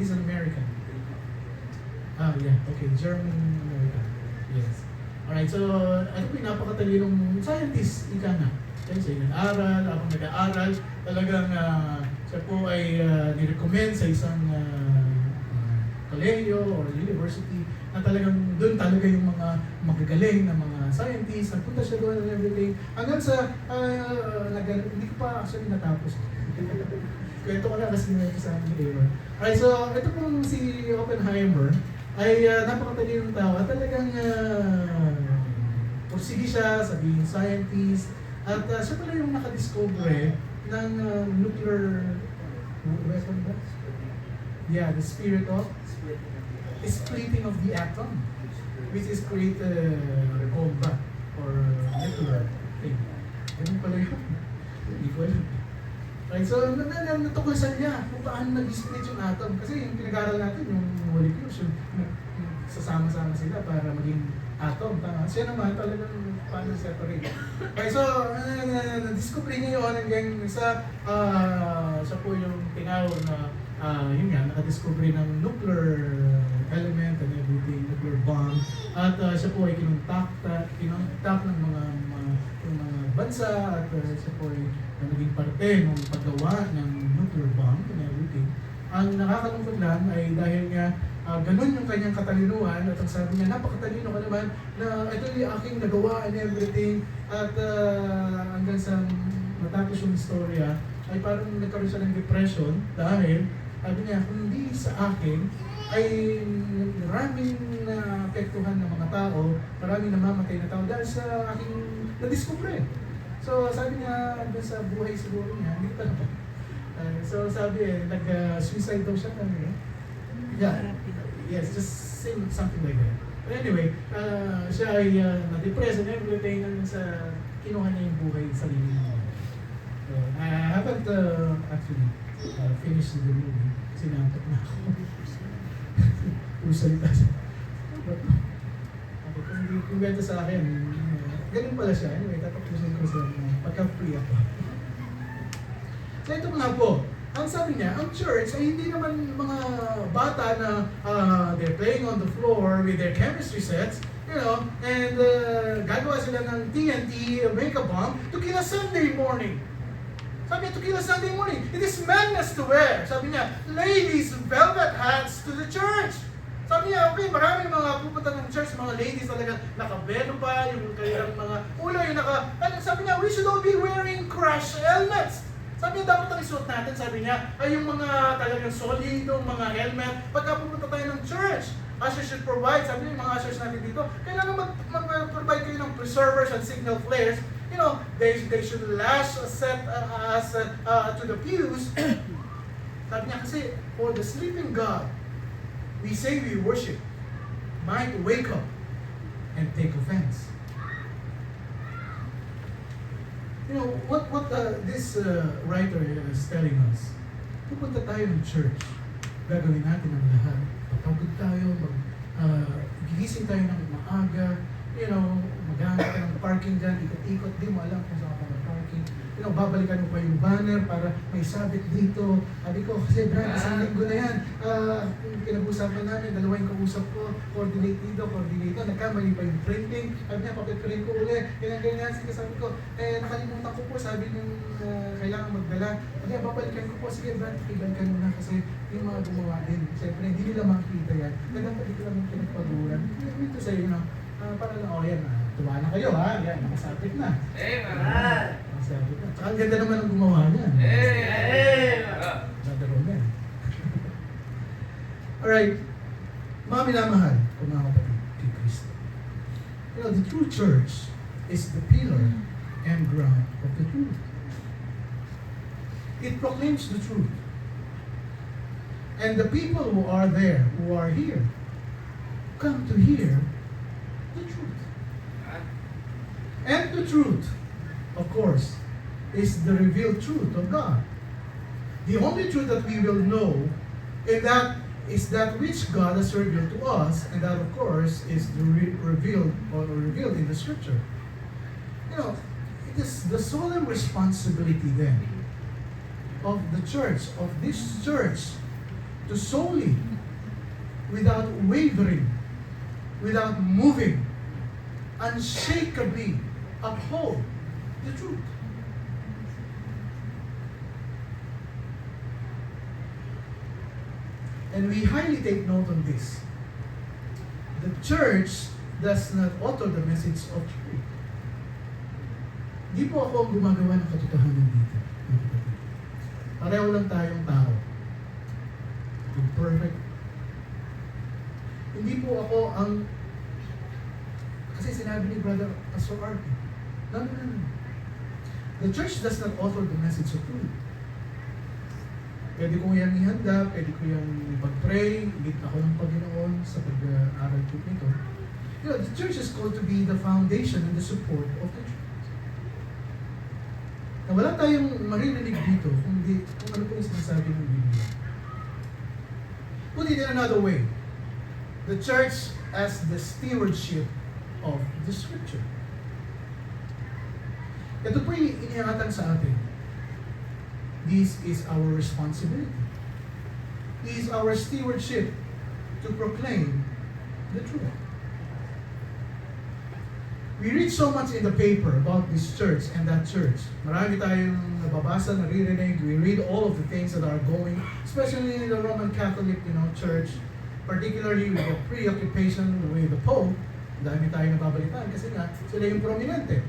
He's an American. Yeah. Okay. German American. Yes. Alright. So, I think napakatalinong scientist. Ika nga. Siya nag-aaral. Habang nag-aaral, talagang siya po ay nirecommend sa isang kolehiyo or university na talagang doon talaga yung mga magagaling na mga scientists. Nagpunta siya doon and everything. Hanggang sa, hindi ko pa actually natapos. Kwento ko na kasi ngayon sa amin ni Aaron. Alright, so ito pong si Oppenheimer ay napakatalinong tao at talagang pursige siya, sabihin scientist. At siya pala yung nakadiscover ng nuclear weapon ba? Yeah, the spirit of splitting of the atom, which is create bomba or nuclear thing. Ganun pala yun. Hindi ko alam. Right, so natuklasan niya kung paano nag-split yung atom. Kasi yung pinag-aaral natin, yung molecules, yung sasama-sama sila para maging atom. Tama? Siya naman talagang paano separate. Okay, so na-discover niya yun hanggang sa siya po yung tinawag na yun nga, nakadiscover ng nuclear element and everything, nuclear bomb. At siya po ay kinontak ng mga bansa at siya po ay naging parte ng paggawa ng nuclear bomb and everything. Ang nakakalungkot lang ay dahil nga ganun yung kanyang katalinuhan at ang sabi niya, napakatalino ka naman na ito yung aking nagawa and everything at hanggang sa matapos yung istorya ay parang nagkaroon siya ng depression dahil sabi niya, kundi sa akin ay maraming naapektuhan ng mga tao, maraming namamatay na tao dahil sa aking na-discover. So sabi niya, doon sa buhay siguro niya, hindi pa naman. So sabi nag-suicide daw siya kami. Yeah. Yes, just say something like that. But anyway, siya ay na-depress and everything hanggang sa kinuha niya yung buhay sa sarili niya. So, I haven't actually finished the movie. Sinantok na ako. Puro salita siya. Kung kwento sa akin, ganun pala siya. Anyway, tatapusin ko sa pagka-free ako. So ito nga po, ang sabi niya, ang church ay hindi naman mga bata na they're playing on the floor with their chemistry sets, and gagawa sila ng TNT, make a bomb, to kill a Sunday morning. Sabi niya, to kill a Sunday morning. It is madness to wear. Sabi niya, ladies, velvet hats to the church. Sabi niya, okay, maraming mga pupunta ng church, mga ladies talaga nakabelo pa, yung kanilang mga ulo, yung sabi niya, we should all be wearing crash helmets. Sabi niya, dapat ang isuot natin, sabi niya, ay yung mga talagang solidong mga helmet, pagka pupunta tayo ng church. Ushers should provide, sabi niya, yung mga ushers natin dito, kailangan mag-provide kayo ng preservers and signal flares. They should lash set us to the pews. Sabi niya kasi, for the sleeping God, we say we worship, might wake up and take offense. What this writer is telling us, pupunta tayo ng church, gagawin natin ang lahat. Pagpagod tayo, gigising tayo ng maaga, maghanap ka ng parking dyan, ikot-ikot, di mo alam kung saan ka mag-parking. babalikan mo pa yung banner para may sabit dito. Sabi ko, kasi Brad, isang linggo na yan. Pinag-usapan namin, dalawa yung kausap ko, coordinate dito, nagkamali pa yung printing. Sabi niya, papiprint ko ulit. Ganyan. Sige, sabi ko, nakalimutan ko po, sabi nung kailangan magdala. Kaya babalikan ko po, sige Brad, ibalikan mo na kasi yung mga gumawa din. Siyempre, hindi nila makikita yan. Kaya dapat dito lang yung pinagpaguran. Ito sa'yo, para lang, yan, tuwa na kayo ha, yan, nakasabit na. Nakasabit na. Tsaka ang ganda naman ang gumawa niya. Nadaro na. Alright, mga minamahal, kung mga kapatid, kay Kristo. The true church is the pillar and ground of the truth. It proclaims the truth. And the people who are there, who are here, come to hear the truth. And the truth, of course, is the revealed truth of God. The only truth that we will know is that which God has revealed to us, and that, of course, is revealed in the Scripture. It is the solemn responsibility then of the church, of this church, to solely, without wavering, without moving, unshakably uphold the truth. And we highly take note on this. The church does not utter the message of truth. Di po ako ang gumagawa ng katotohanan dito. Pareho lang tayong tao. Imperfect. Hindi po ako ang... Kasi sinabi ni Brother Pastor Art. No. The church does not offer the message of truth. Pwede ko yan ihanda, pwede ko yan pag-pray, lead ako ng Panginoon sa pag-aaral po nito. The church is called to be the foundation and the support of the church. Na wala tayong maririnig dito kung ano po yung sinasabi ng Biblia. Put it in another way, the church as the stewardship of the Scripture. Ito po yung iniangatan sa atin. This is our responsibility. This is our stewardship to proclaim the truth. We read so much in the paper about this church and that church. Marami tayong nababasa, naririnig. We read all of the things that are going, especially in the Roman Catholic, church, particularly with the preoccupation with the Pope. Dami tayong nababalitaan kasi nga sila yung prominente.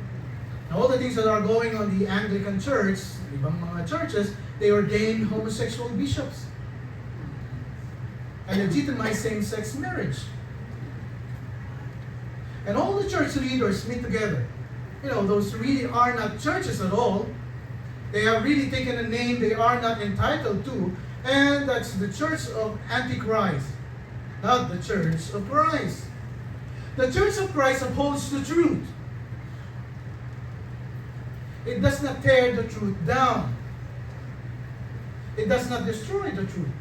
Now, all the things that are going on the Anglican Church, ibang mga churches, they ordain homosexual bishops and legitimize same-sex marriage. And all the church leaders meet together. Those really are not churches at all. They have really taken a name they are not entitled to, and that's the Church of Antichrist, not the Church of Christ. The Church of Christ upholds the truth. It does not tear the truth down. It does not destroy the truth.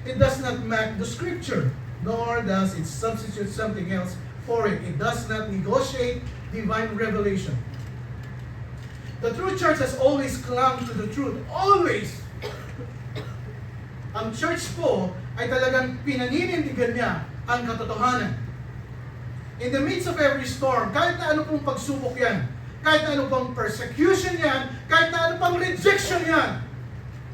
It does not mock the Scripture, nor does it substitute something else for it. It does not negotiate divine revelation. The true church has always clung to the truth. Always! Ang church po ay talagang pinaninindigan niya ang katotohanan. In the midst of every storm, kahit na ano pong pagsubok yan, kahit na ano pang persecution yan, kahit na ano pang rejection yan,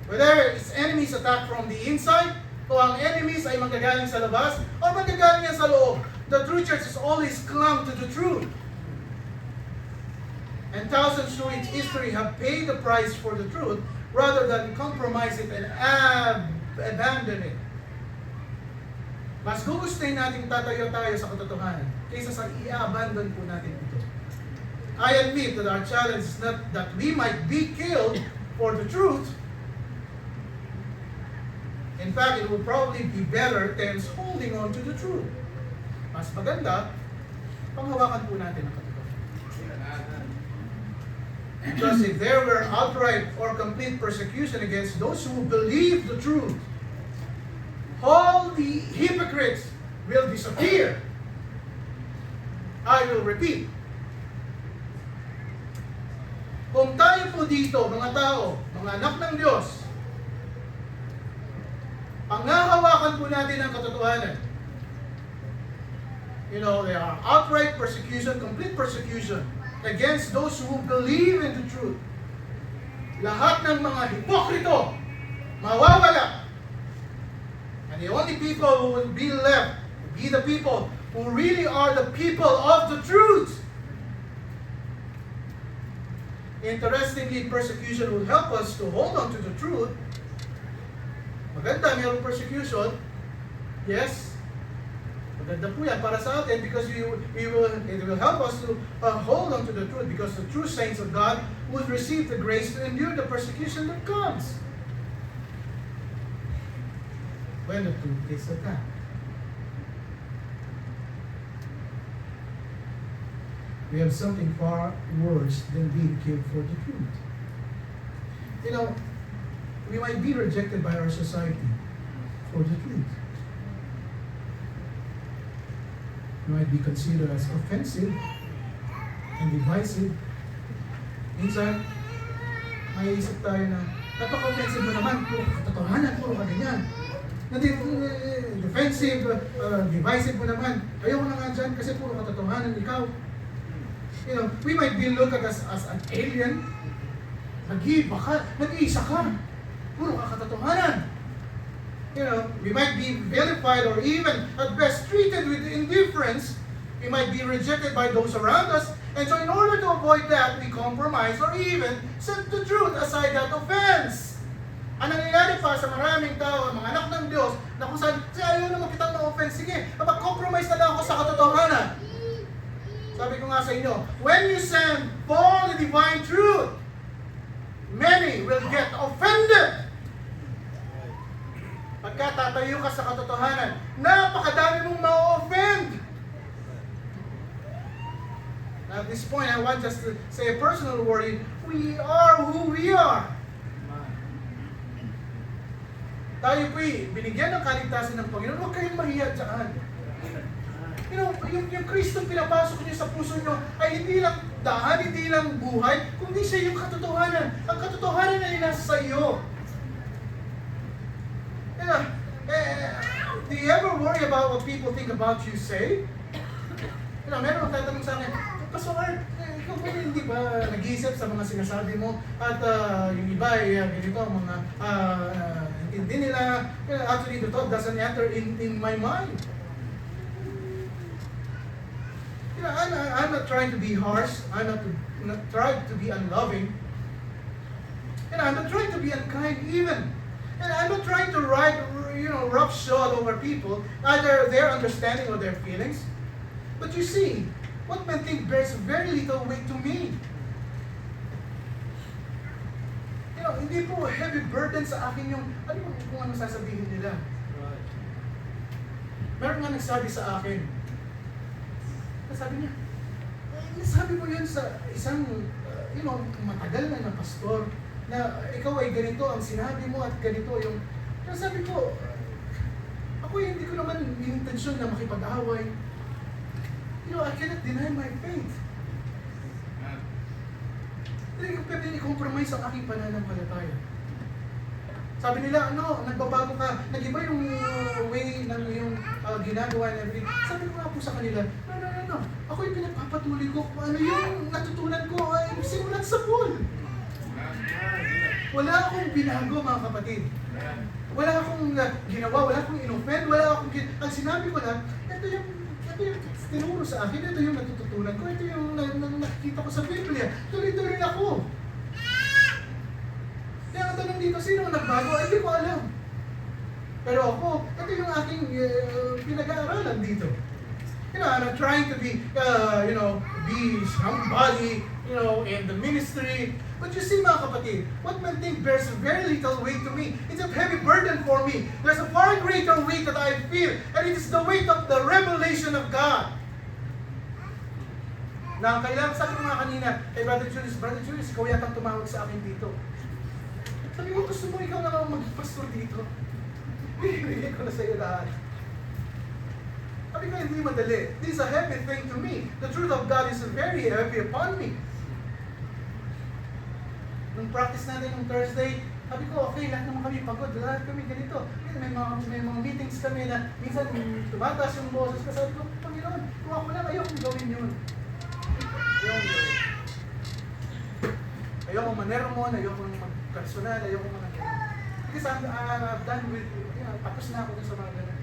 whether its enemies attack from the inside, o ang enemies ay manggagaling sa labas, o manggagaling yan sa loob, the true church has always clung to the truth. And thousands through its history have paid the price for the truth rather than compromise it and abandon it. Mas gugustuhin natin tatayo tayo sa katotohanan kaysa sa i-abandon po natin ito. I admit that our challenge is not that we might be killed for the truth. In fact, it will probably be better than holding on to the truth. Mas maganda, panghawakan po natin ang katotohanan. Because if there were outright or complete persecution against those who believe the truth, all the hypocrites will disappear. I will repeat. po dito, mga tao, mga anak ng Diyos, panghahawakan po natin ang katotohanan. You know, there are outright persecution, complete persecution against those who believe in the truth. Lahat ng mga hipokrito, mawawala. And the only people who will be left will be the people who really are the people of the truth. Interestingly, persecution will help us to hold on to the truth. Maganda, mayroong persecution. Yes. Maganda po yan para sa atin because it will help us to hold on to the truth because the true saints of God will receive the grace to endure the persecution that comes when the truth is attacked. We have something far worse than being killed for the truth. You know, we might be rejected by our society for the truth. We might be considered as offensive and divisive. Minsan, may isip tayo na, napaka-offensive mo naman, puro katotohanan, puro ka ganyan. Defensive, divisive mo naman. Ayoko na nga dyan kasi puro katotohanan ikaw. You know, we might be looked at as an alien. Nag-iiba ka, nag-iisa ka. Puro ka katotohanan. You know, we might be vilified or even at best treated with indifference. We might be rejected by those around us. And so in order to avoid that, we compromise or even set the truth aside that offense. Ang nangyayari pa sa maraming tao, mga anak ng Diyos, na kung saan, ayaw na makitang na-offense, sige, mag-compromise na lang ako sa katotohanan. Sabi ko nga sa inyo, when you stand for the divine truth, many will get offended. Pagka tatayo ka sa katotohanan, napakadami mong ma-offend. At this point, I want just to say a personal word. We are who we are. Tayo po'y binigyan ng kaligtasan ng Panginoon. Huwag kayong mahiya dyan. You know, yung Kristong pinapasok niyo sa puso niyo ay hindi lang daan, hindi lang buhay, kundi siya yung katotohanan. Ang katotohanan ay nasa sa iyo. You know, do you ever worry about what people think about you say? You know, meron magtatanong sa akin, Pastor Art, ikaw ba hindi ba nag-iisip sa mga sinasabi mo? At yung iba ay ganito, mga hindi nila, actually the thought doesn't enter in my mind. You know, I'm not trying to be harsh. I'm not trying to be unloving. And I'm not trying to be unkind even. And I'm not trying to write, roughshod over people, either their understanding or their feelings. But you see, what men think bears very little weight to me. You know, hindi po heavy burden sa akin yung, kung ano sasabihin nila. Meron nga nagsabi sa akin, sabi niya, nasabi mo yun sa isang, matagal na pastor, na ikaw ay ganito ang sinabi mo at ganito yung... Kaya sabi ko, ako hindi ko naman intensyon na makipag-away. You know, I cannot deny my faith. Hindi ko pwede i-compromise ang aking pananampalataya. Sabi nila, nagbabago ka, nag-iba yung way ng yung ginagawa and everything. Sabi ko nga po sa kanila, no. Ako yung pinagpapatuloy ko kung ano yung natutunan ko ay simulat sa pool. Wala akong binago, mga kapatid. Wala akong ginawa, wala akong in-offend, ang sinabi ko lang, ito yung tinuro sa akin, ito yung natututunan ko, ito yung nakikita ko sa Biblia. Tuloy-tuloy ako. Kaya ang tanong dito, sino ang nagbago? Ay, hindi ko alam. Pero ako, ito yung aking pinag-aaralan dito. You know, I'm not trying to be, be somebody, in the ministry. But you see, mga kapatid, what men think bears very little weight to me. It's a heavy burden for me. There's a far greater weight that I feel, and it is the weight of the revelation of God. Na kailangan, sabi ko nga kanina, Brother Julius, ikaw yatang tumawag sa akin dito. Sabi ko, gusto mo ikaw na mag-pastor dito? Binibigay ko na sa iyo lahat. Sabi ko, hindi madali. This is a heavy thing to me. The truth of God is very heavy upon me. Nung practice natin yung Thursday, sabi ko, okay, lahat naman kami pagod, lahat kami ganito. May mga meetings kami na minsan tumataas yung boses ko. Sabi ko, Panginoon, kung ako lang, ayoko gawin yun. Ayoko manermon, ayoko mag-personal, ayoko mga because I'm done with, tapos na ako dun sa mga ganun.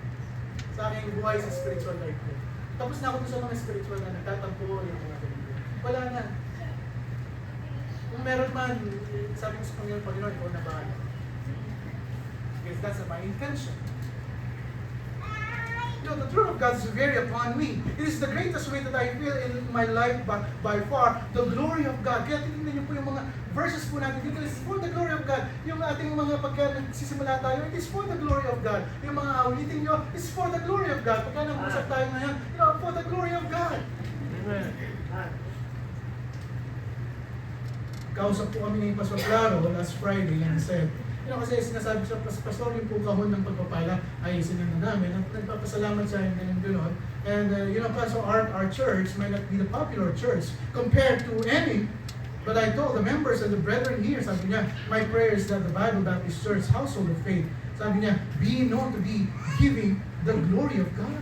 Sa aking buhay sa spiritual life ko. Tapos na ako dun sa mga spiritual na nagtatampo, yung mga ganun. Wala na. Kung meron man, sabi ko sa Panginoon, ikaw na bahala. Because that's my intention. The truth of God is very upon me. It is the greatest way that I feel in my life, but by far, the glory of God. Kaya titignan niyo po yung mga verses po natin dito. It is for the glory of God. Yung ating mga pagka nagsisimula tayo, it is for the glory of God. Yung mga awitin niyo, it's for the glory of God. Pagka nag-usap tayo ngayon, for the glory of God. Amen. Kausap po kami ni Pastor Claro last Friday and said, kasi sinasabi sa pastor yung po kahon ng pagpapala ay sinunod namin at nagpapasalamat sa akin ganun gano'n. And Pastor, our church might not be the popular church compared to any, but I told the members and the brethren here, sabi niya, my prayer is that the Bible Baptist Church Household of Faith, sabi niya, be known to be giving the glory of God.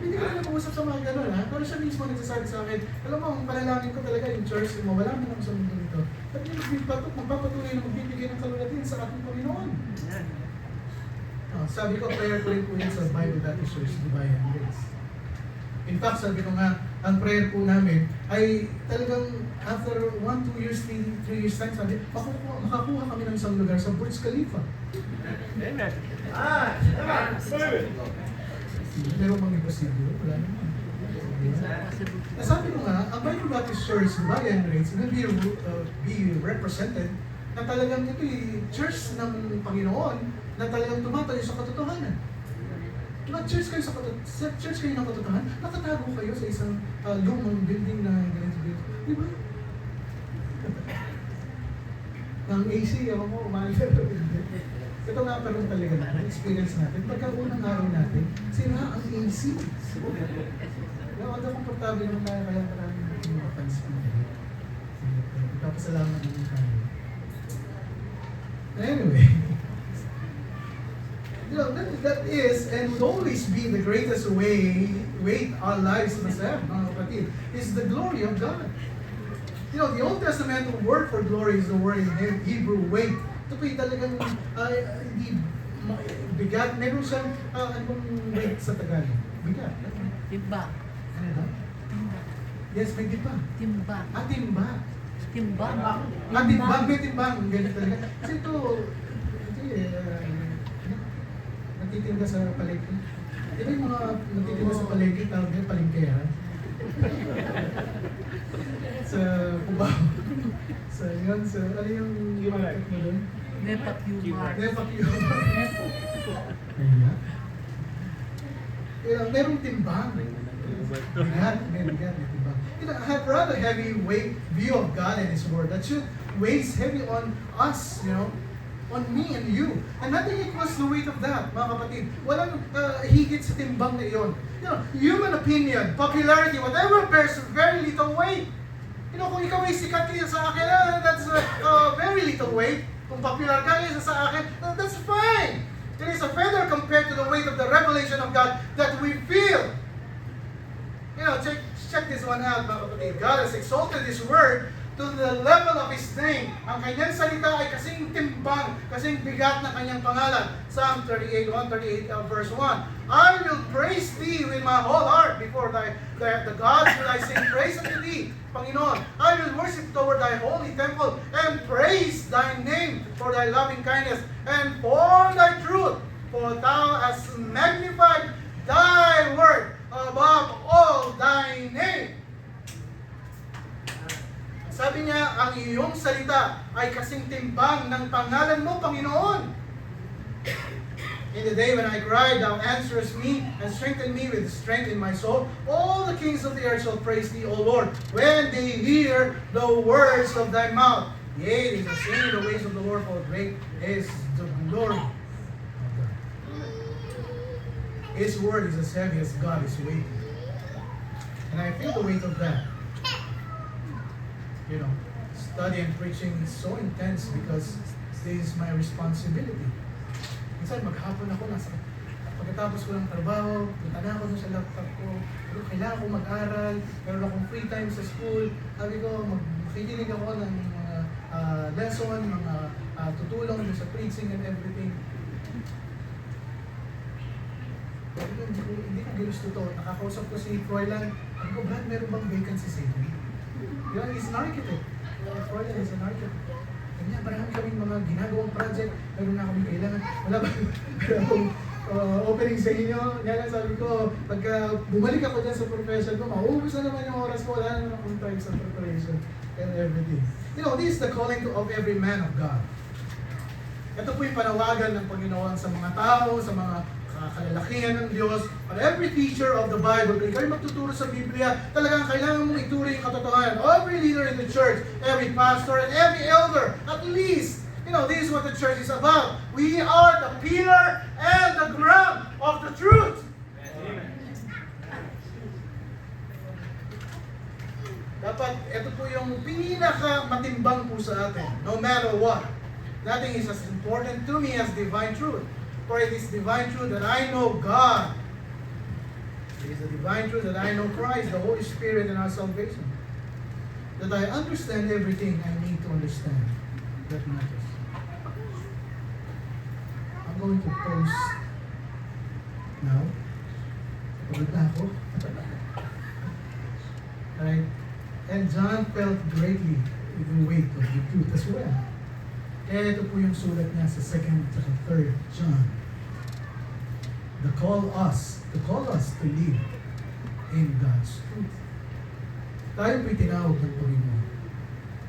Hindi ko na nag-uusap sa mga gano'n, ha? Pero siya mismo nagsasabi sa akin, alam mo, ang panalangin ko talaga yung church, mawala mo lang sa mundo nito. At yung magpapatuloy na magbibigay ng kalulatin sa ating Panginoon. Sabi ko, prayer ko rin po yan sa Bible Baptist Church, Dubayan Grace. In fact, sabi ko nga, ang prayer po namin ay talagang after 1, 2 years, 3 years time, sabi, makakuha kami ng isang lugar sa Burj Khalifa. Amen. Pero mga imposible, wala naman. Sabi ko nga, ang Bible Baptist Church, Dubayan Grace, will be represented na talagang ito yung church ng Panginoon na talagang tumatayo sa katotohanan. Church kayo church kayo ng katotohanan, nakatago kayo sa isang lumang building na ganito. Di ba? Ang AC, ako mo, umalis na ito nga parang talaga na experience natin. Pagka unang araw natin, sira ang AC. Although komportable naman tayo, kaya maraming mga fans mo. Ipapasalamat naman tayo. Anyway, that is and will always be the greatest weight our lives must have, mga kapatid, is the glory of God. The Old Testament word for glory is the word in Hebrew, weight. Ito po yung talagang hindi bigat. Meron siyang, anong weight sa Tagalog? Bigat. Timba. Ano ba? Yes, may timbang. Timba. Timbang. Timbang. Timbang, may timbang. Ganyan talaga. Kasi ito natitinda sa palengke. Di ba yung mga natitinda sa palengke, tawag nila palengkehan? Sa Cubao. So, yun. So, ano yung market mo doon? Nepak Humar. Nepak Humar. Ayan. Merong timbang. Bigat, may timbang. I have rather heavy weight view of God and His Word that should weighs heavy on us, on me and you. And nothing equals the weight of that, mga kapatid. Walang higit sa timbang na iyon. Human opinion, popularity, whatever bears very little weight. Kung ikaw ay sikat kaya sa akin, that's very little weight. Kung popular ka kaya sa akin, that's fine. It is a feather compared to the weight of the revelation of God that we feel. Check this one out, mga kapatid. God has exalted His Word to the level of His name. Ang kanyang salita ay kasing timbang, kasing bigat ng kanyang pangalan. Psalm 38, verse 1. I will praise Thee with my whole heart before the gods will I sing praise unto Thee, Panginoon. I will worship toward Thy holy temple and praise Thy name for Thy loving kindness and for Thy truth. For Thou hast magnified Thy word above all Thy name. Sabi niya, ang iyong salita ay kasing timbang ng pangalan mo, Panginoon. In the day when I cried, Thou answerest me and strengthen me with strength in my soul. All the kings of the earth shall praise Thee, O Lord, when they hear the words of Thy mouth. Yea, they shall sing in the ways of the Lord, for great is the glory of God. His word is as heavy as God is weighty. And I feel the weight of that. study and preaching is so intense because this is my responsibility. Minsan maghapon ako, pagkatapos ko ng trabaho, punta na ako dun sa laptop ko, pero kailangan ko mag-aral, meron akong free time sa school, sabi ko, makikinig ako ng mga lesson, mga tutulong dun sa preaching and everything. Sabi ko, hindi ko ginusto to. Nakakausap ko si Froilan, sabi ko, Brad, meron bang vacancy sa inyo? Yun, he's an architect. Froilan is an architect. Kanya, marami kaming mga ginagawang project, meron na kami kailangan. Wala ba? Opening sa inyo, yan lang sabi ko, pagka bumalik ako dyan sa profession ko, mauubos na naman yung oras ko, wala naman akong time sa preparation and everything. You know, this is the calling of every man of God. Ito po yung panawagan ng Panginoon sa mga tao, sa mga kalalakihan ng Diyos, for every teacher of the Bible. Kung ikaw magtuturo sa Biblia, talagang kailangan mong ituro yung katotohanan. Every leader in the church, every pastor, and every elder, at least, you know, this is what the church is about. We are the pillar and the ground of the truth. Amen. Dapat, ito po yung pinaka-matimbang po sa atin, no matter what. Nothing is as important to me as divine truth. For it is divine truth that I know God. It is the divine truth that I know Christ, the Holy Spirit, and our salvation. That I understand everything I need to understand that matters. I'm going to post now. Pagod na ako. Alright? And John felt greatly with the weight of the truth as well. Kaya ito po yung sulat niya sa 2nd at 3rd John. To call us to live in God's truth. Tayo po'y tinawag ng Panginoon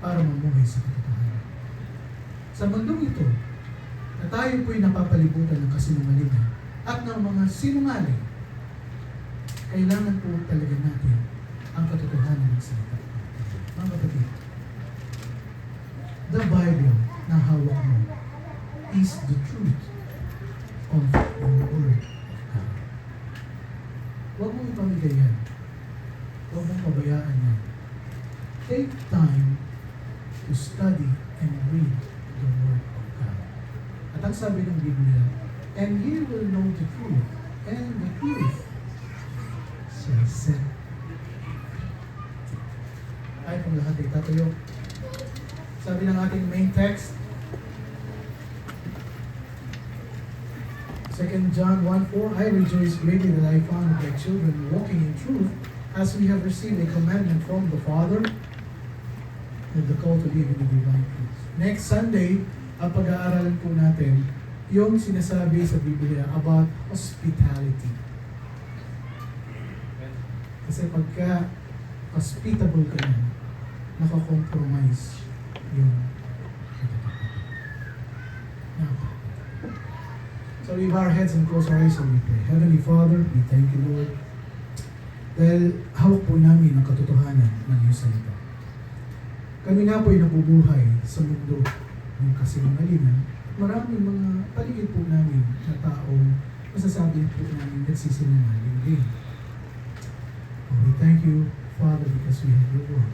para mamuhay sa katotohanan. Sa mundong ito, na tayo po'y napapalibutan ng kasinungalingan at ng mga sinungaling, kailangan po talaga natin ang katotohanan ng salita. Mga kapatid, the Bible na hawak mo is the truth of the Word of God. Huwag mong ipamigay yan. Huwag mong pabayaan yan. Take time to study and read the Word of God. At ang sabi ng Biblia, and ye will know the truth, and the truth shall set. Ay, kung lahat ay tatayo. Sabi ng ating main text, 2 John 1:4, I rejoice greatly that I found my children walking in truth, as we have received a commandment from the Father, and the call to live in the divine truth. Next Sunday, ang pag-aaralan po natin, yung sinasabi sa Biblia about hospitality. Kasi pagka hospitable ka na, nakakompromise yung now. So we bow our heads and close our eyes and we pray. Heavenly Father, we thank you, Lord, dahil hawak po namin ang katotohanan ng iyong salita. Kami nga po ay nabubuhay sa mundo ng kasinungalingan. Maraming mga paligid po namin na taong masasabi po namin nagsisinungaling din. Oh, we thank you, Father, because we have your word.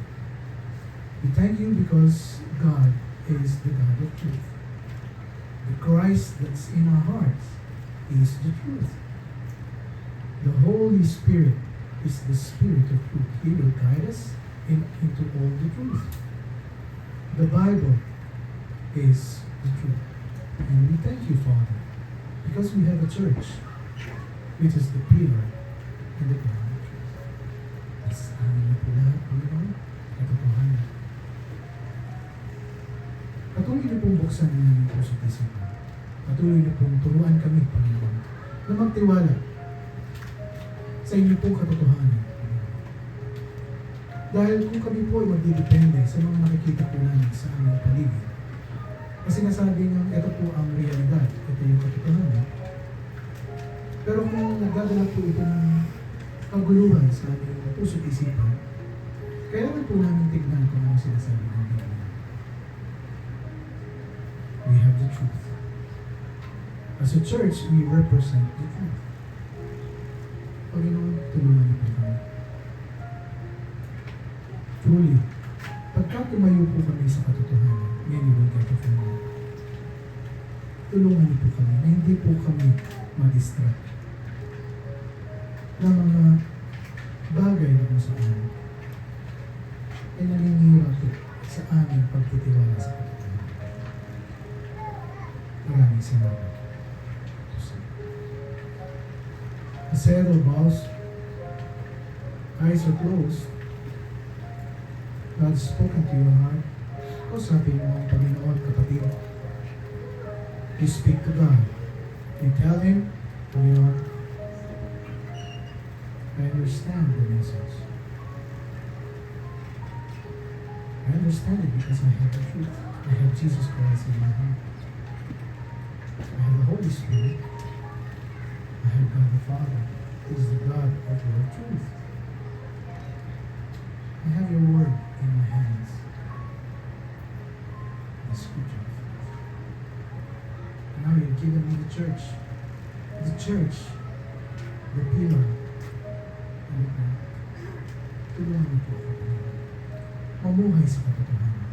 We thank you because God is the God of truth. The Christ that's in our hearts is the truth. The Holy Spirit is the Spirit of truth. He will guide us into all the truth. The Bible is the truth. And we thank you, Father, because we have a church which is the pillar and the ground of truth. That's amin na po lahat, Panginoon, katotohanan. Patuloy na pong buksan ng aming puso at isipan. Patuloy na pong turuan kami, Panginoon, na magtiwala sa inyo pong katotohanan. Dahil kung kami po ay magdidepende sa mga nakikita po namin sa aming paligid, kasi nasabi nga, ito po ang realidad, ito yung katotohanan. Pero kung nagdadala po ito ng kaguluhan sa aming puso at isipan, kailangan po namin tignan kung ano sinasabi ng Biblia. We have the truth. As a church, we represent the truth. Panginoon, tulungan niyo po kami. Truly, pagka Tumayo po kami sa katotohanan. Then you will get it from me. Tulungan niyo po kami na hindi po kami ma-distract ng mga bagay na kung saan ay naninira po sa aming pagtitiwala sa katotohanan. Maraming salamat. As head or bows, eyes are closed, God's spoken to your heart. Kausapin mo ang Panginoon, kapatid. You speak to God. You tell Him, Panginoon, I understand the message. I understand it because I have the truth. I have Jesus Christ in my heart. I have the Holy Spirit. I have God the Father, who is the God of your truth. I have your word in my hands. The scripture. And now you've given me the church. The church, the pillar, and the ground. Tulungan niyo po ako. Mamuhay sa katotohanan.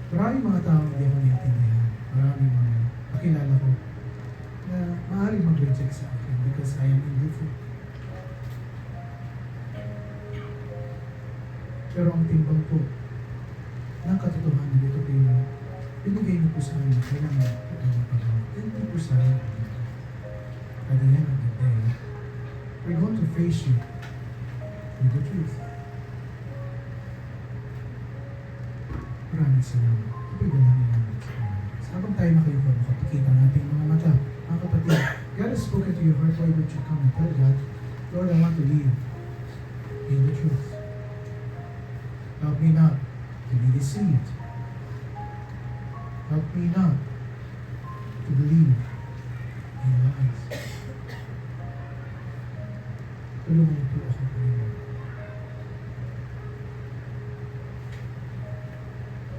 Maraming mga tao hindi ako naiintindihan. Maraming mga kakilala ko na maaaring mag-reject sa akin because I am indifferent. Pero ang timbang po ng katotohanan dito binigay niyo po sa amin kailangan po tayo pag-awag. Hindi po sa amin. At the end of the day, we're going to face you with the truth. Maraming salamat. Ito'y dalangin namin sa Panginoon. Habang tayo nakayuko, makapikita natin mga mata. Mga kapatid, God has spoken to your heart. Why would you come and tell God, Lord, I want to live in the truth. Help me not to be deceived. Help me not to believe in lies. Tulungan niyo po ako, Panginoon.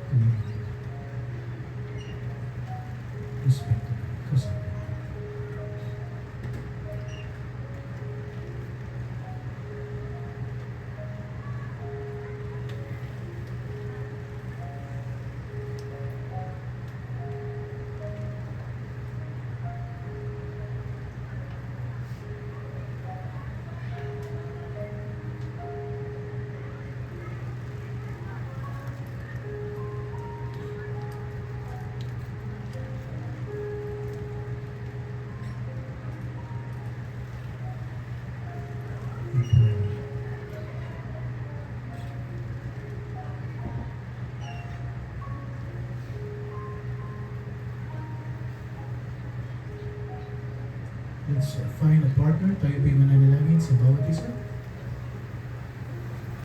Tulungan niyo. Respect to God. Kasama. Let's find a partner. Tayo po'y mananalangin sa bawat isa.